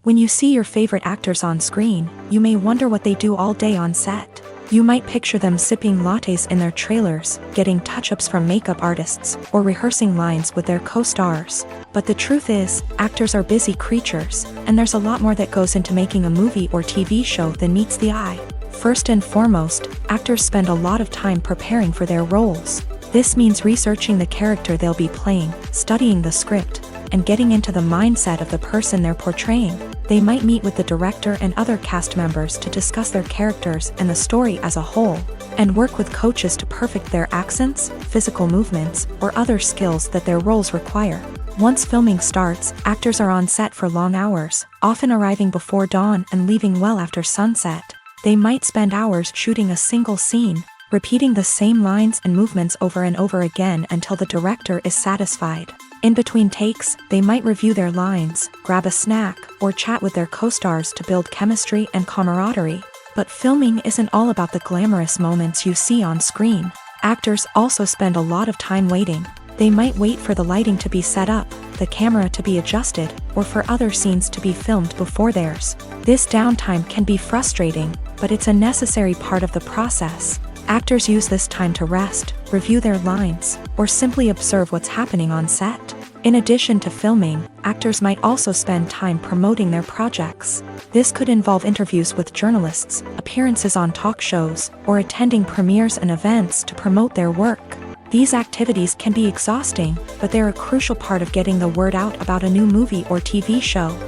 When you see your favorite actors on screen, you may wonder what they do all day on set. You might picture them sipping lattes in their trailers, getting touch-ups from makeup artists, or rehearsing lines with their co-stars. But the truth is, actors are busy creatures, and there's a lot more that goes into making a movie or TV show than meets the eye. First and foremost, actors spend a lot of time preparing for their roles. This means researching the character they'll be playing, studying the script, and getting into the mindset of the person they're portraying. They might meet with the director and other cast members to discuss their characters and the story as a whole, and work with coaches to perfect their accents, physical movements, or other skills that their roles require. Once filming starts, actors are on set for long hours, often arriving before dawn and leaving well after sunset. They might spend hours shooting a single scene, repeating the same lines and movements over and over again until the director is satisfied. In between takes, they might review their lines, grab a snack, or chat with their co-stars to build chemistry and camaraderie. But filming isn't all about the glamorous moments you see on screen. Actors also spend a lot of time waiting. They might wait for the lighting to be set up, the camera to be adjusted, or for other scenes to be filmed before theirs. This downtime can be frustrating, but it's a necessary part of the process. Actors use this time to rest, review their lines, or simply observe what's happening on set. In addition to filming, actors might also spend time promoting their projects. This could involve interviews with journalists, appearances on talk shows, or attending premieres and events to promote their work. These activities can be exhausting, but they're a crucial part of getting the word out about a new movie or TV show.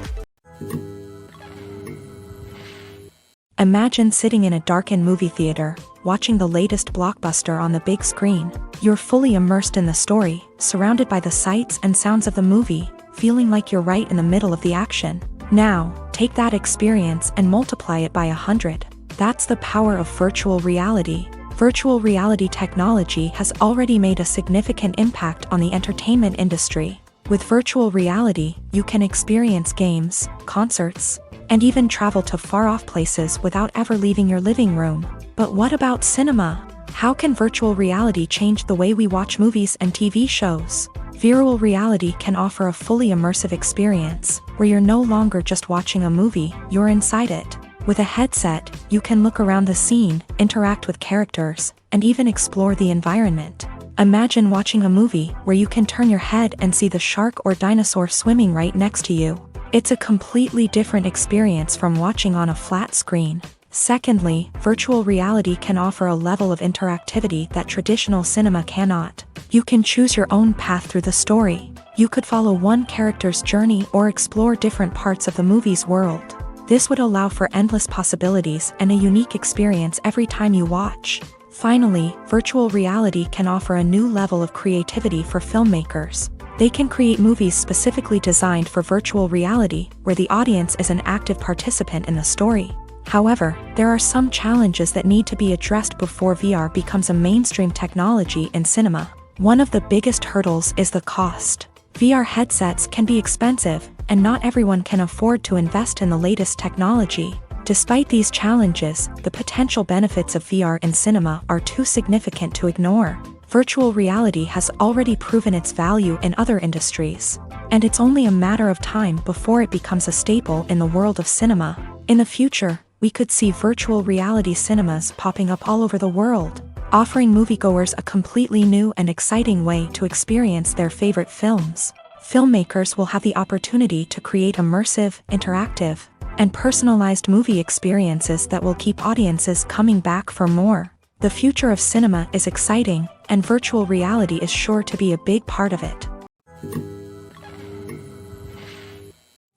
Imagine sitting in a darkened movie theater, watching the latest blockbuster on the big screen. You're fully immersed in the story, surrounded by the sights and sounds of the movie, feeling like you're right in the middle of the action. Now, take that experience and multiply it by 100. That's the power of virtual reality. Virtual reality technology has already made a significant impact on the entertainment industry. With virtual reality, you can experience games, concerts, and even travel to far-off places without ever leaving your living room. But what about cinema? How can virtual reality change the way we watch movies and TV shows? Virtual reality can offer a fully immersive experience, where you're no longer just watching a movie, you're inside it. With a headset, you can look around the scene, interact with characters, and even explore the environment. Imagine watching a movie where you can turn your head and see the shark or dinosaur swimming right next to you. It's a completely different experience from watching on a flat screen. Secondly, virtual reality can offer a level of interactivity that traditional cinema cannot. You can choose your own path through the story. You could follow one character's journey or explore different parts of the movie's world. This would allow for endless possibilities and a unique experience every time you watch. Finally, virtual reality can offer a new level of creativity for filmmakers. They can create movies specifically designed for virtual reality, where the audience is an active participant in the story. However, there are some challenges that need to be addressed before VR becomes a mainstream technology in cinema. One of the biggest hurdles is the cost. VR headsets can be expensive, and not everyone can afford to invest in the latest technology. Despite these challenges, the potential benefits of VR in cinema are too significant to ignore. Virtual reality has already proven its value in other industries, and it's only a matter of time before it becomes a staple in the world of cinema. In the future, we could see virtual reality cinemas popping up all over the world, offering moviegoers a completely new and exciting way to experience their favorite films. Filmmakers will have the opportunity to create immersive, interactive, and personalized movie experiences that will keep audiences coming back for more. The future of cinema is exciting, and virtual reality is sure to be a big part of it.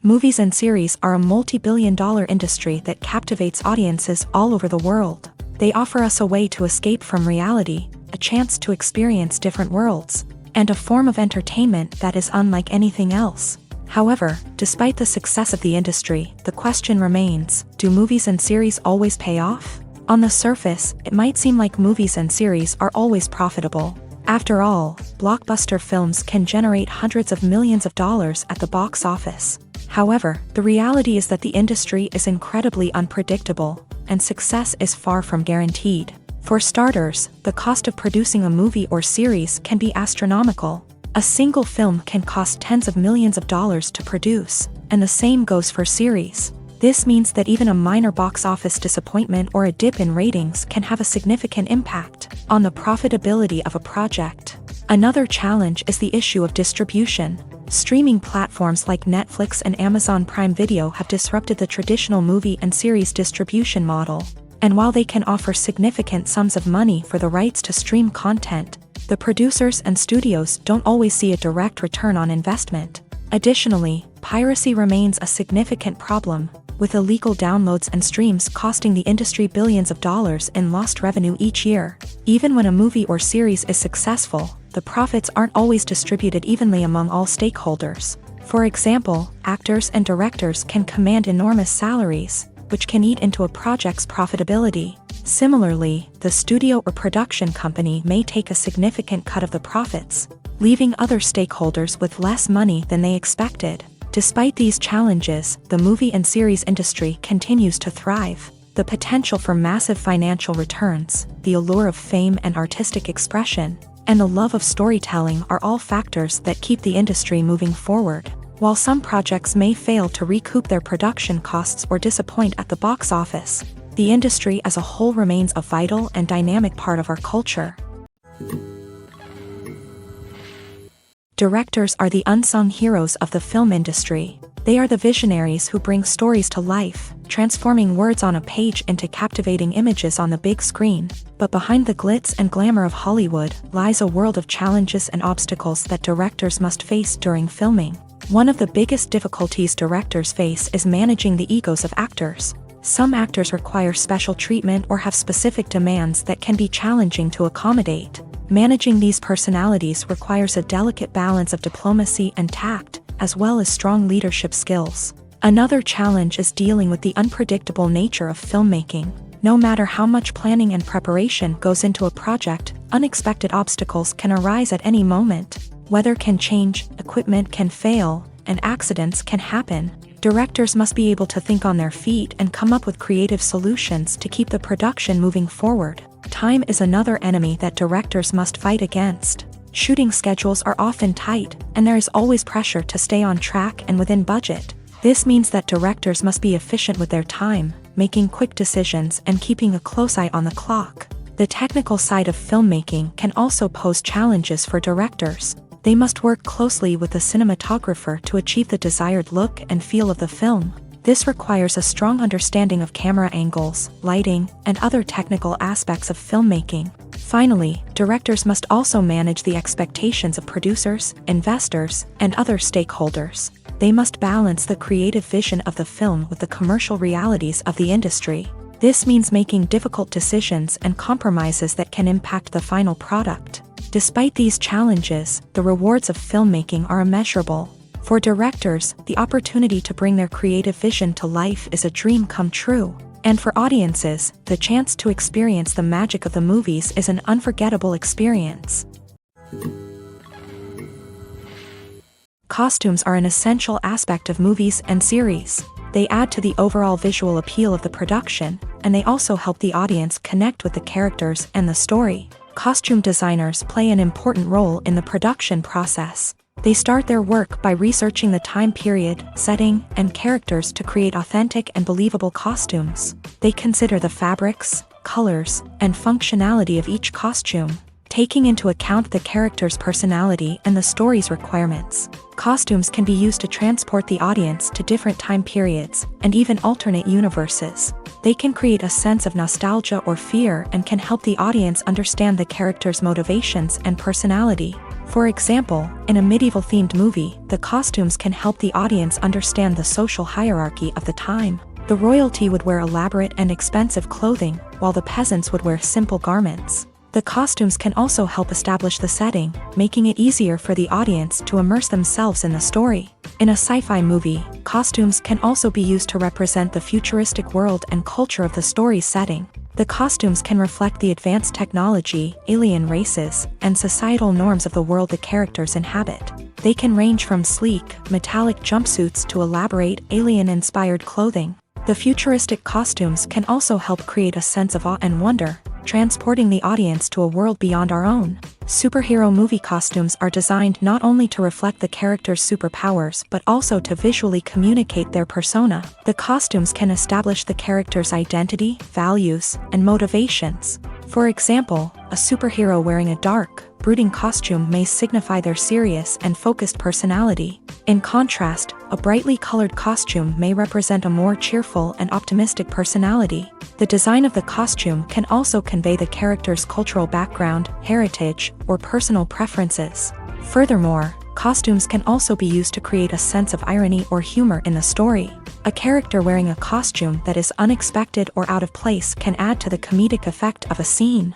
Movies and series are a multi-billion-dollar industry that captivates audiences all over the world. They offer us a way to escape from reality, a chance to experience different worlds, and a form of entertainment that is unlike anything else. However, despite the success of the industry, the question remains, do movies and series always pay off? On the surface, it might seem like movies and series are always profitable. After all, blockbuster films can generate hundreds of millions of dollars at the box office. However, the reality is that the industry is incredibly unpredictable, and success is far from guaranteed. For starters, the cost of producing a movie or series can be astronomical. A single film can cost tens of millions of dollars to produce, and the same goes for series. This means that even a minor box office disappointment or a dip in ratings can have a significant impact on the profitability of a project. Another challenge is the issue of distribution. Streaming platforms like Netflix and Amazon Prime Video have disrupted the traditional movie and series distribution model. And while they can offer significant sums of money for the rights to stream content, the producers and studios don't always see a direct return on investment. Additionally, piracy remains a significant problem, with illegal downloads and streams costing the industry billions of dollars in lost revenue each year. Even when a movie or series is successful, the profits aren't always distributed evenly among all stakeholders. For example, actors and directors can command enormous salaries, which can eat into a project's profitability. Similarly, the studio or production company may take a significant cut of the profits, leaving other stakeholders with less money than they expected. Despite these challenges, the movie and series industry continues to thrive. The potential for massive financial returns, the allure of fame and artistic expression, and the love of storytelling are all factors that keep the industry moving forward. While some projects may fail to recoup their production costs or disappoint at the box office, the industry as a whole remains a vital and dynamic part of our culture. Directors are the unsung heroes of the film industry. They are the visionaries who bring stories to life, transforming words on a page into captivating images on the big screen. But behind the glitz and glamour of Hollywood lies a world of challenges and obstacles that directors must face during filming. One of the biggest difficulties directors face is managing the egos of actors. Some actors require special treatment or have specific demands that can be challenging to accommodate. Managing these personalities requires a delicate balance of diplomacy and tact, as well as strong leadership skills. Another challenge is dealing with the unpredictable nature of filmmaking. No matter how much planning and preparation goes into a project, unexpected obstacles can arise at any moment. Weather can change, equipment can fail, and accidents can happen. Directors must be able to think on their feet and come up with creative solutions to keep the production moving forward. Time is another enemy that directors must fight against. Shooting schedules are often tight, and there is always pressure to stay on track and within budget. This means that directors must be efficient with their time, making quick decisions and keeping a close eye on the clock. The technical side of filmmaking can also pose challenges for directors. They must work closely with the cinematographer to achieve the desired look and feel of the film. This requires a strong understanding of camera angles, lighting, and other technical aspects of filmmaking. Finally, directors must also manage the expectations of producers, investors, and other stakeholders. They must balance the creative vision of the film with the commercial realities of the industry. This means making difficult decisions and compromises that can impact the final product. Despite these challenges, the rewards of filmmaking are immeasurable. For directors, the opportunity to bring their creative vision to life is a dream come true. And for audiences, the chance to experience the magic of the movies is an unforgettable experience. Costumes are an essential aspect of movies and series. They add to the overall visual appeal of the production, and they also help the audience connect with the characters and the story. Costume designers play an important role in the production process. They start their work by researching the time period, setting, and characters to create authentic and believable costumes. They consider the fabrics, colors, and functionality of each costume, taking into account the character's personality and the story's requirements. Costumes can be used to transport the audience to different time periods and even alternate universes. They can create a sense of nostalgia or fear and can help the audience understand the character's motivations and personality. For example, in a medieval-themed movie, the costumes can help the audience understand the social hierarchy of the time. The royalty would wear elaborate and expensive clothing, while the peasants would wear simple garments. The costumes can also help establish the setting, making it easier for the audience to immerse themselves in the story. In a sci-fi movie, costumes can also be used to represent the futuristic world and culture of the story's setting. The costumes can reflect the advanced technology, alien races, and societal norms of the world the characters inhabit. They can range from sleek, metallic jumpsuits to elaborate, alien-inspired clothing. The futuristic costumes can also help create a sense of awe and wonder, transporting the audience to a world beyond our own. Superhero movie costumes are designed not only to reflect the character's superpowers but also to visually communicate their persona. The costumes can establish the character's identity, values, and motivations. For example, a superhero wearing a dark, brooding costume may signify their serious and focused personality. In contrast, a brightly colored costume may represent a more cheerful and optimistic personality. The design of the costume can also convey the character's cultural background, heritage, or personal preferences. Furthermore, costumes can also be used to create a sense of irony or humor in the story. A character wearing a costume that is unexpected or out of place can add to the comedic effect of a scene.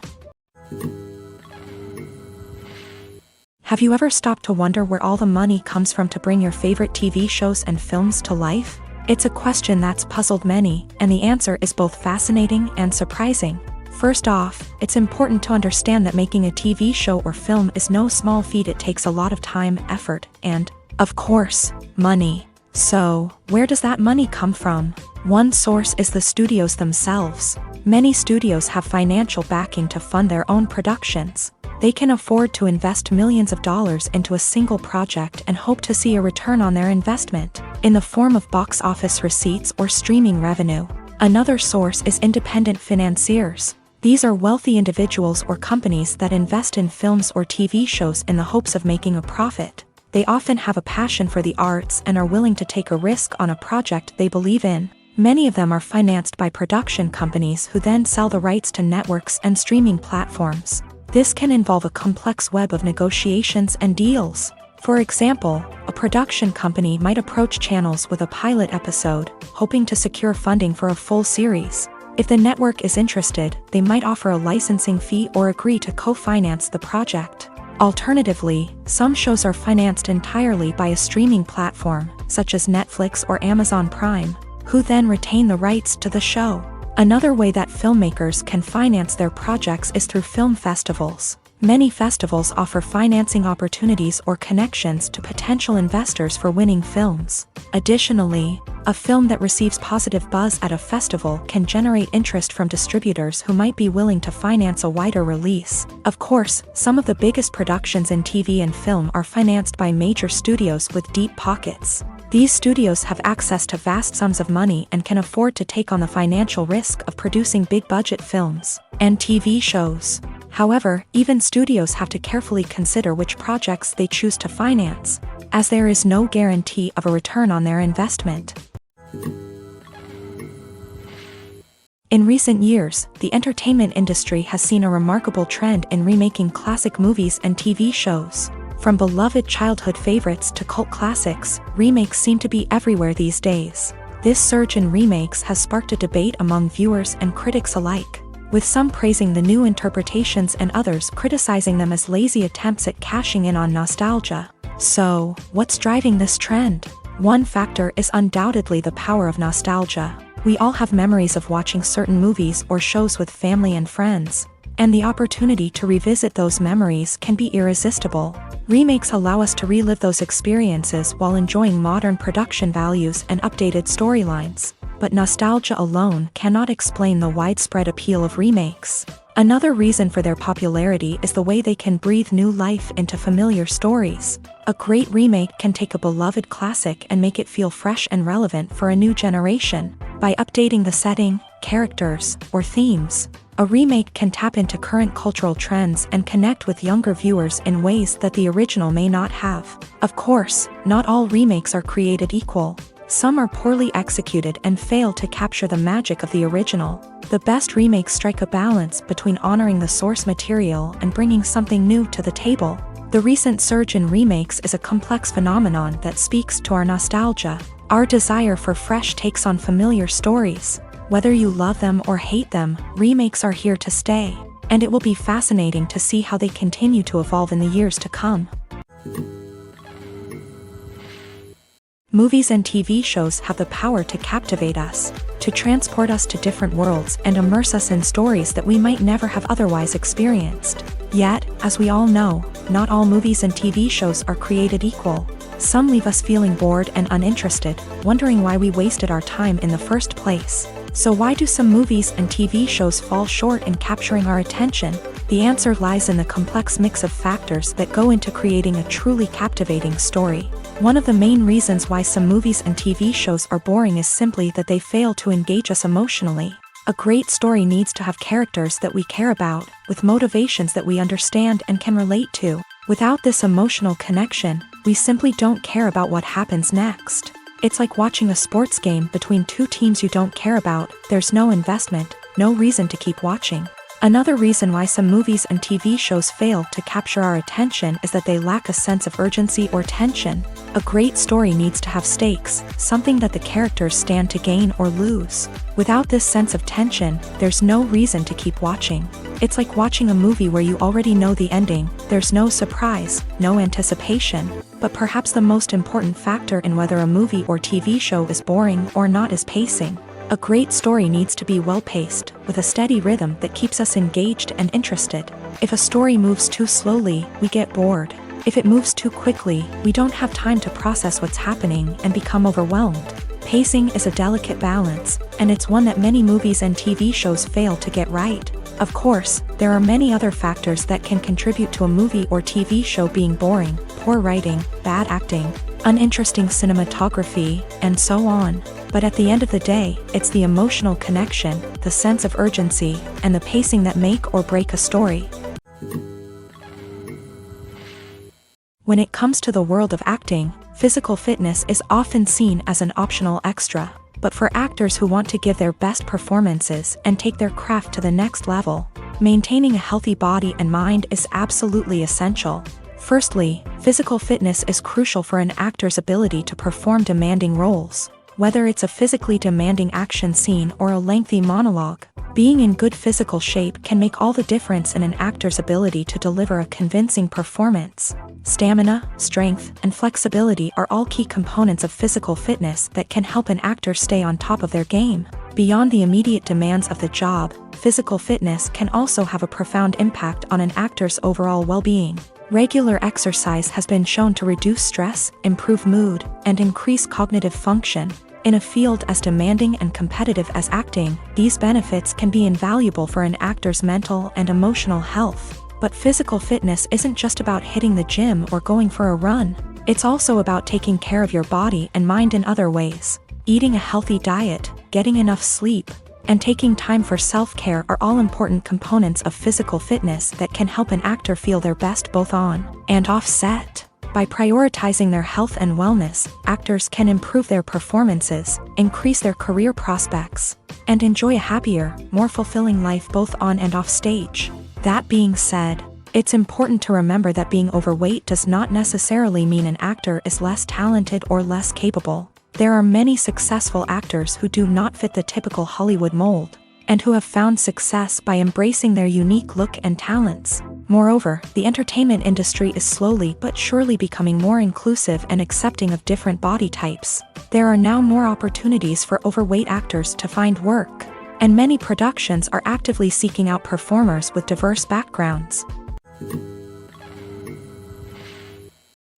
Have you ever stopped to wonder where all the money comes from to bring your favorite TV shows and films to life? It's a question that's puzzled many, and the answer is both fascinating and surprising. First off, it's important to understand that making a TV show or film is no small feat. It takes a lot of time, effort, and, of course, money. So, where does that money come from? One source is the studios themselves. Many studios have financial backing to fund their own productions. They can afford to invest millions of dollars into a single project and hope to see a return on their investment, in the form of box office receipts or streaming revenue. Another source is independent financiers. These are wealthy individuals or companies that invest in films or TV shows in the hopes of making a profit. They often have a passion for the arts and are willing to take a risk on a project they believe in. Many of them are financed by production companies who then sell the rights to networks and streaming platforms. This can involve a complex web of negotiations and deals. For example, a production company might approach channels with a pilot episode, hoping to secure funding for a full series. If the network is interested, they might offer a licensing fee or agree to co-finance the project. Alternatively, some shows are financed entirely by a streaming platform, such as Netflix or Amazon Prime, who then retain the rights to the show. Another way that filmmakers can finance their projects is through film festivals. Many festivals offer financing opportunities or connections to potential investors for winning films. Additionally, a film that receives positive buzz at a festival can generate interest from distributors who might be willing to finance a wider release. Of course, some of the biggest productions in TV and film are financed by major studios with deep pockets. These studios have access to vast sums of money and can afford to take on the financial risk of producing big-budget films and TV shows. However, even studios have to carefully consider which projects they choose to finance, as there is no guarantee of a return on their investment. In recent years, the entertainment industry has seen a remarkable trend in remaking classic movies and TV shows. From beloved childhood favorites to cult classics, remakes seem to be everywhere these days. This surge in remakes has sparked a debate among viewers and critics alike, with some praising the new interpretations and others criticizing them as lazy attempts at cashing in on nostalgia. So, what's driving this trend? One factor is undoubtedly the power of nostalgia. We all have memories of watching certain movies or shows with family and friends, and the opportunity to revisit those memories can be irresistible. Remakes allow us to relive those experiences while enjoying modern production values and updated storylines. But nostalgia alone cannot explain the widespread appeal of remakes. Another reason for their popularity is the way they can breathe new life into familiar stories. A great remake can take a beloved classic and make it feel fresh and relevant for a new generation. By updating the setting, characters, or themes, a remake can tap into current cultural trends and connect with younger viewers in ways that the original may not have. Of course, not all remakes are created equal. Some are poorly executed and fail to capture the magic of the original. The best remakes strike a balance between honoring the source material and bringing something new to the table. The recent surge in remakes is a complex phenomenon that speaks to our nostalgia. Our desire for fresh takes on familiar stories. Whether you love them or hate them, remakes are here to stay, and it will be fascinating to see how they continue to evolve in the years to come. Movies and TV shows have the power to captivate us, to transport us to different worlds and immerse us in stories that we might never have otherwise experienced. Yet, as we all know, not all movies and TV shows are created equal. Some leave us feeling bored and uninterested, wondering why we wasted our time in the first place. So why do some movies and TV shows fall short in capturing our attention? The answer lies in the complex mix of factors that go into creating a truly captivating story. One of the main reasons why some movies and TV shows are boring is simply that they fail to engage us emotionally. A great story needs to have characters that we care about, with motivations that we understand and can relate to. Without this emotional connection, we simply don't care about what happens next. It's like watching a sports game between two teams you don't care about. There's no investment, no reason to keep watching. Another reason why some movies and TV shows fail to capture our attention is that they lack a sense of urgency or tension. A great story needs to have stakes, something that the characters stand to gain or lose. Without this sense of tension, there's no reason to keep watching. It's like watching a movie where you already know the ending. There's no surprise, no anticipation. But perhaps the most important factor in whether a movie or TV show is boring or not is pacing. A great story needs to be well-paced, with a steady rhythm that keeps us engaged and interested. If a story moves too slowly, we get bored. If it moves too quickly, we don't have time to process what's happening and become overwhelmed. Pacing is a delicate balance, and it's one that many movies and TV shows fail to get right. Of course, there are many other factors that can contribute to a movie or TV show being boring: poor writing, bad acting, uninteresting cinematography, and so on. But at the end of the day, it's the emotional connection, the sense of urgency, and the pacing that make or break a story. When it comes to the world of acting, physical fitness is often seen as an optional extra. But for actors who want to give their best performances and take their craft to the next level, maintaining a healthy body and mind is absolutely essential. Firstly, physical fitness is crucial for an actor's ability to perform demanding roles. Whether it's a physically demanding action scene or a lengthy monologue, being in good physical shape can make all the difference in an actor's ability to deliver a convincing performance. Stamina, strength, and flexibility are all key components of physical fitness that can help an actor stay on top of their game. Beyond the immediate demands of the job, physical fitness can also have a profound impact on an actor's overall well-being. Regular exercise has been shown to reduce stress, improve mood, and increase cognitive function. In a field as demanding and competitive as acting, these benefits can be invaluable for an actor's mental and emotional health. But physical fitness isn't just about hitting the gym or going for a run. It's also about taking care of your body and mind in other ways. Eating a healthy diet, getting enough sleep, and taking time for self-care are all important components of physical fitness that can help an actor feel their best both on and off set. By prioritizing their health and wellness, actors can improve their performances, increase their career prospects, and enjoy a happier, more fulfilling life both on and off stage. That being said, it's important to remember that being overweight does not necessarily mean an actor is less talented or less capable. There are many successful actors who do not fit the typical Hollywood mold, and who have found success by embracing their unique look and talents. Moreover, the entertainment industry is slowly but surely becoming more inclusive and accepting of different body types. There are now more opportunities for overweight actors to find work, and many productions are actively seeking out performers with diverse backgrounds.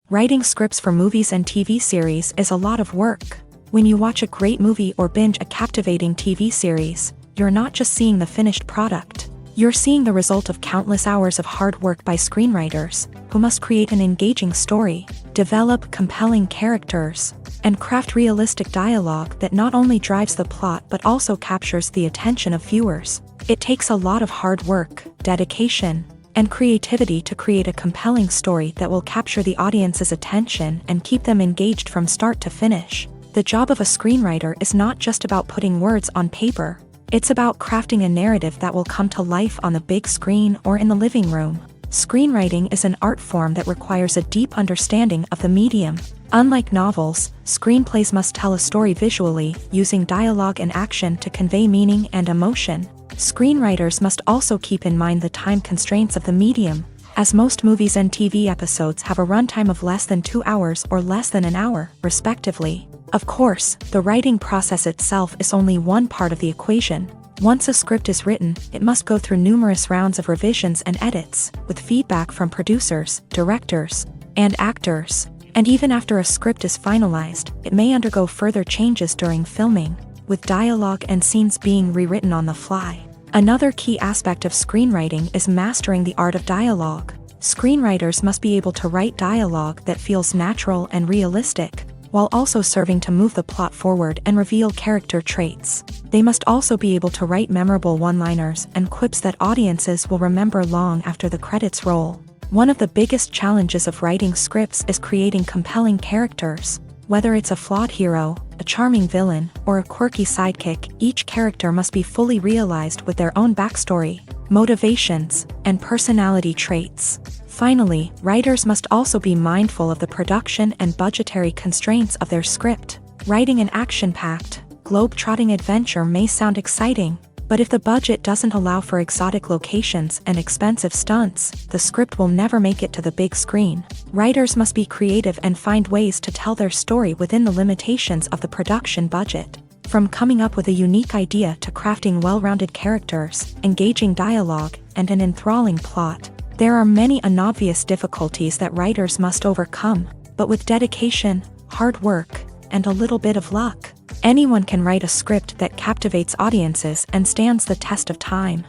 Writing scripts for movies and TV series is a lot of work. When you watch a great movie or binge a captivating TV series, you're not just seeing the finished product. You're seeing the result of countless hours of hard work by screenwriters, who must create an engaging story, develop compelling characters, and craft realistic dialogue that not only drives the plot but also captures the attention of viewers. It takes a lot of hard work, dedication, and creativity to create a compelling story that will capture the audience's attention and keep them engaged from start to finish. The job of a screenwriter is not just about putting words on paper. It's about crafting a narrative that will come to life on the big screen or in the living room. Screenwriting is an art form that requires a deep understanding of the medium. Unlike novels, screenplays must tell a story visually, using dialogue and action to convey meaning and emotion. Screenwriters must also keep in mind the time constraints of the medium, as most movies and TV episodes have a runtime of less than 2 hours or less than an hour, respectively. Of course, the writing process itself is only one part of the equation. Once a script is written, it must go through numerous rounds of revisions and edits, with feedback from producers, directors, and actors. And even after a script is finalized, it may undergo further changes during filming, with dialogue and scenes being rewritten on the fly. Another key aspect of screenwriting is mastering the art of dialogue. Screenwriters must be able to write dialogue that feels natural and realistic, while also serving to move the plot forward and reveal character traits. They must also be able to write memorable one-liners and quips that audiences will remember long after the credits roll. One of the biggest challenges of writing scripts is creating compelling characters. Whether it's a flawed hero, a charming villain, or a quirky sidekick, each character must be fully realized with their own backstory, motivations, and personality traits. Finally, writers must also be mindful of the production and budgetary constraints of their script. Writing an action-packed, globe-trotting adventure may sound exciting, but if the budget doesn't allow for exotic locations and expensive stunts, the script will never make it to the big screen. Writers must be creative and find ways to tell their story within the limitations of the production budget. From coming up with a unique idea to crafting well-rounded characters, engaging dialogue, and an enthralling plot, there are many unobvious difficulties that writers must overcome, but with dedication, hard work, and a little bit of luck, anyone can write a script that captivates audiences and stands the test of time.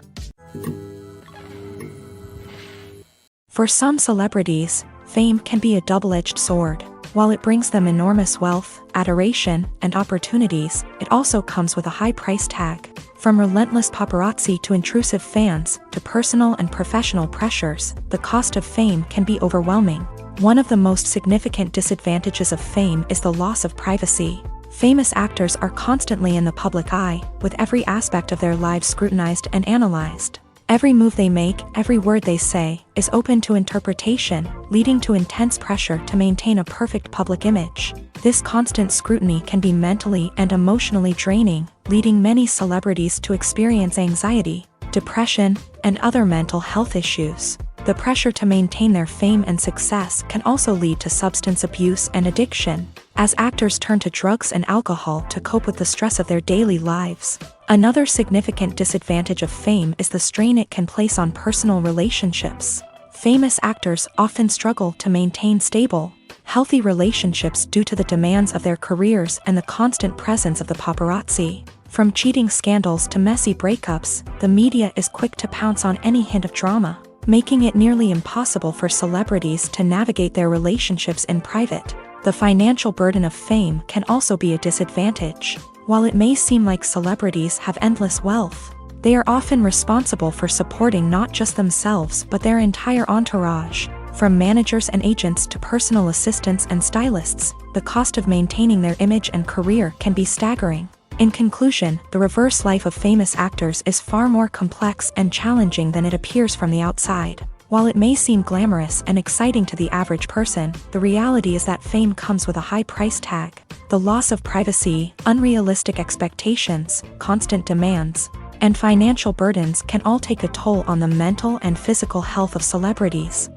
For some celebrities, fame can be a double-edged sword. While it brings them enormous wealth, adoration, and opportunities, it also comes with a high price tag. From relentless paparazzi to intrusive fans, to personal and professional pressures, the cost of fame can be overwhelming. One of the most significant disadvantages of fame is the loss of privacy. Famous actors are constantly in the public eye, with every aspect of their lives scrutinized and analyzed. Every move they make, every word they say, is open to interpretation, leading to intense pressure to maintain a perfect public image. This constant scrutiny can be mentally and emotionally draining, leading many celebrities to experience anxiety, depression, and other mental health issues. The pressure to maintain their fame and success can also lead to substance abuse and addiction, as actors turn to drugs and alcohol to cope with the stress of their daily lives. Another significant disadvantage of fame is the strain it can place on personal relationships. Famous actors often struggle to maintain stable, healthy relationships due to the demands of their careers and the constant presence of the paparazzi. From cheating scandals to messy breakups, the media is quick to pounce on any hint of drama, making it nearly impossible for celebrities to navigate their relationships in private. The financial burden of fame can also be a disadvantage. While it may seem like celebrities have endless wealth, they are often responsible for supporting not just themselves but their entire entourage. From managers and agents to personal assistants and stylists, the cost of maintaining their image and career can be staggering. In conclusion, the reverse life of famous actors is far more complex and challenging than it appears from the outside. While it may seem glamorous and exciting to the average person, the reality is that fame comes with a high price tag. The loss of privacy, unrealistic expectations, constant demands, and financial burdens can all take a toll on the mental and physical health of celebrities.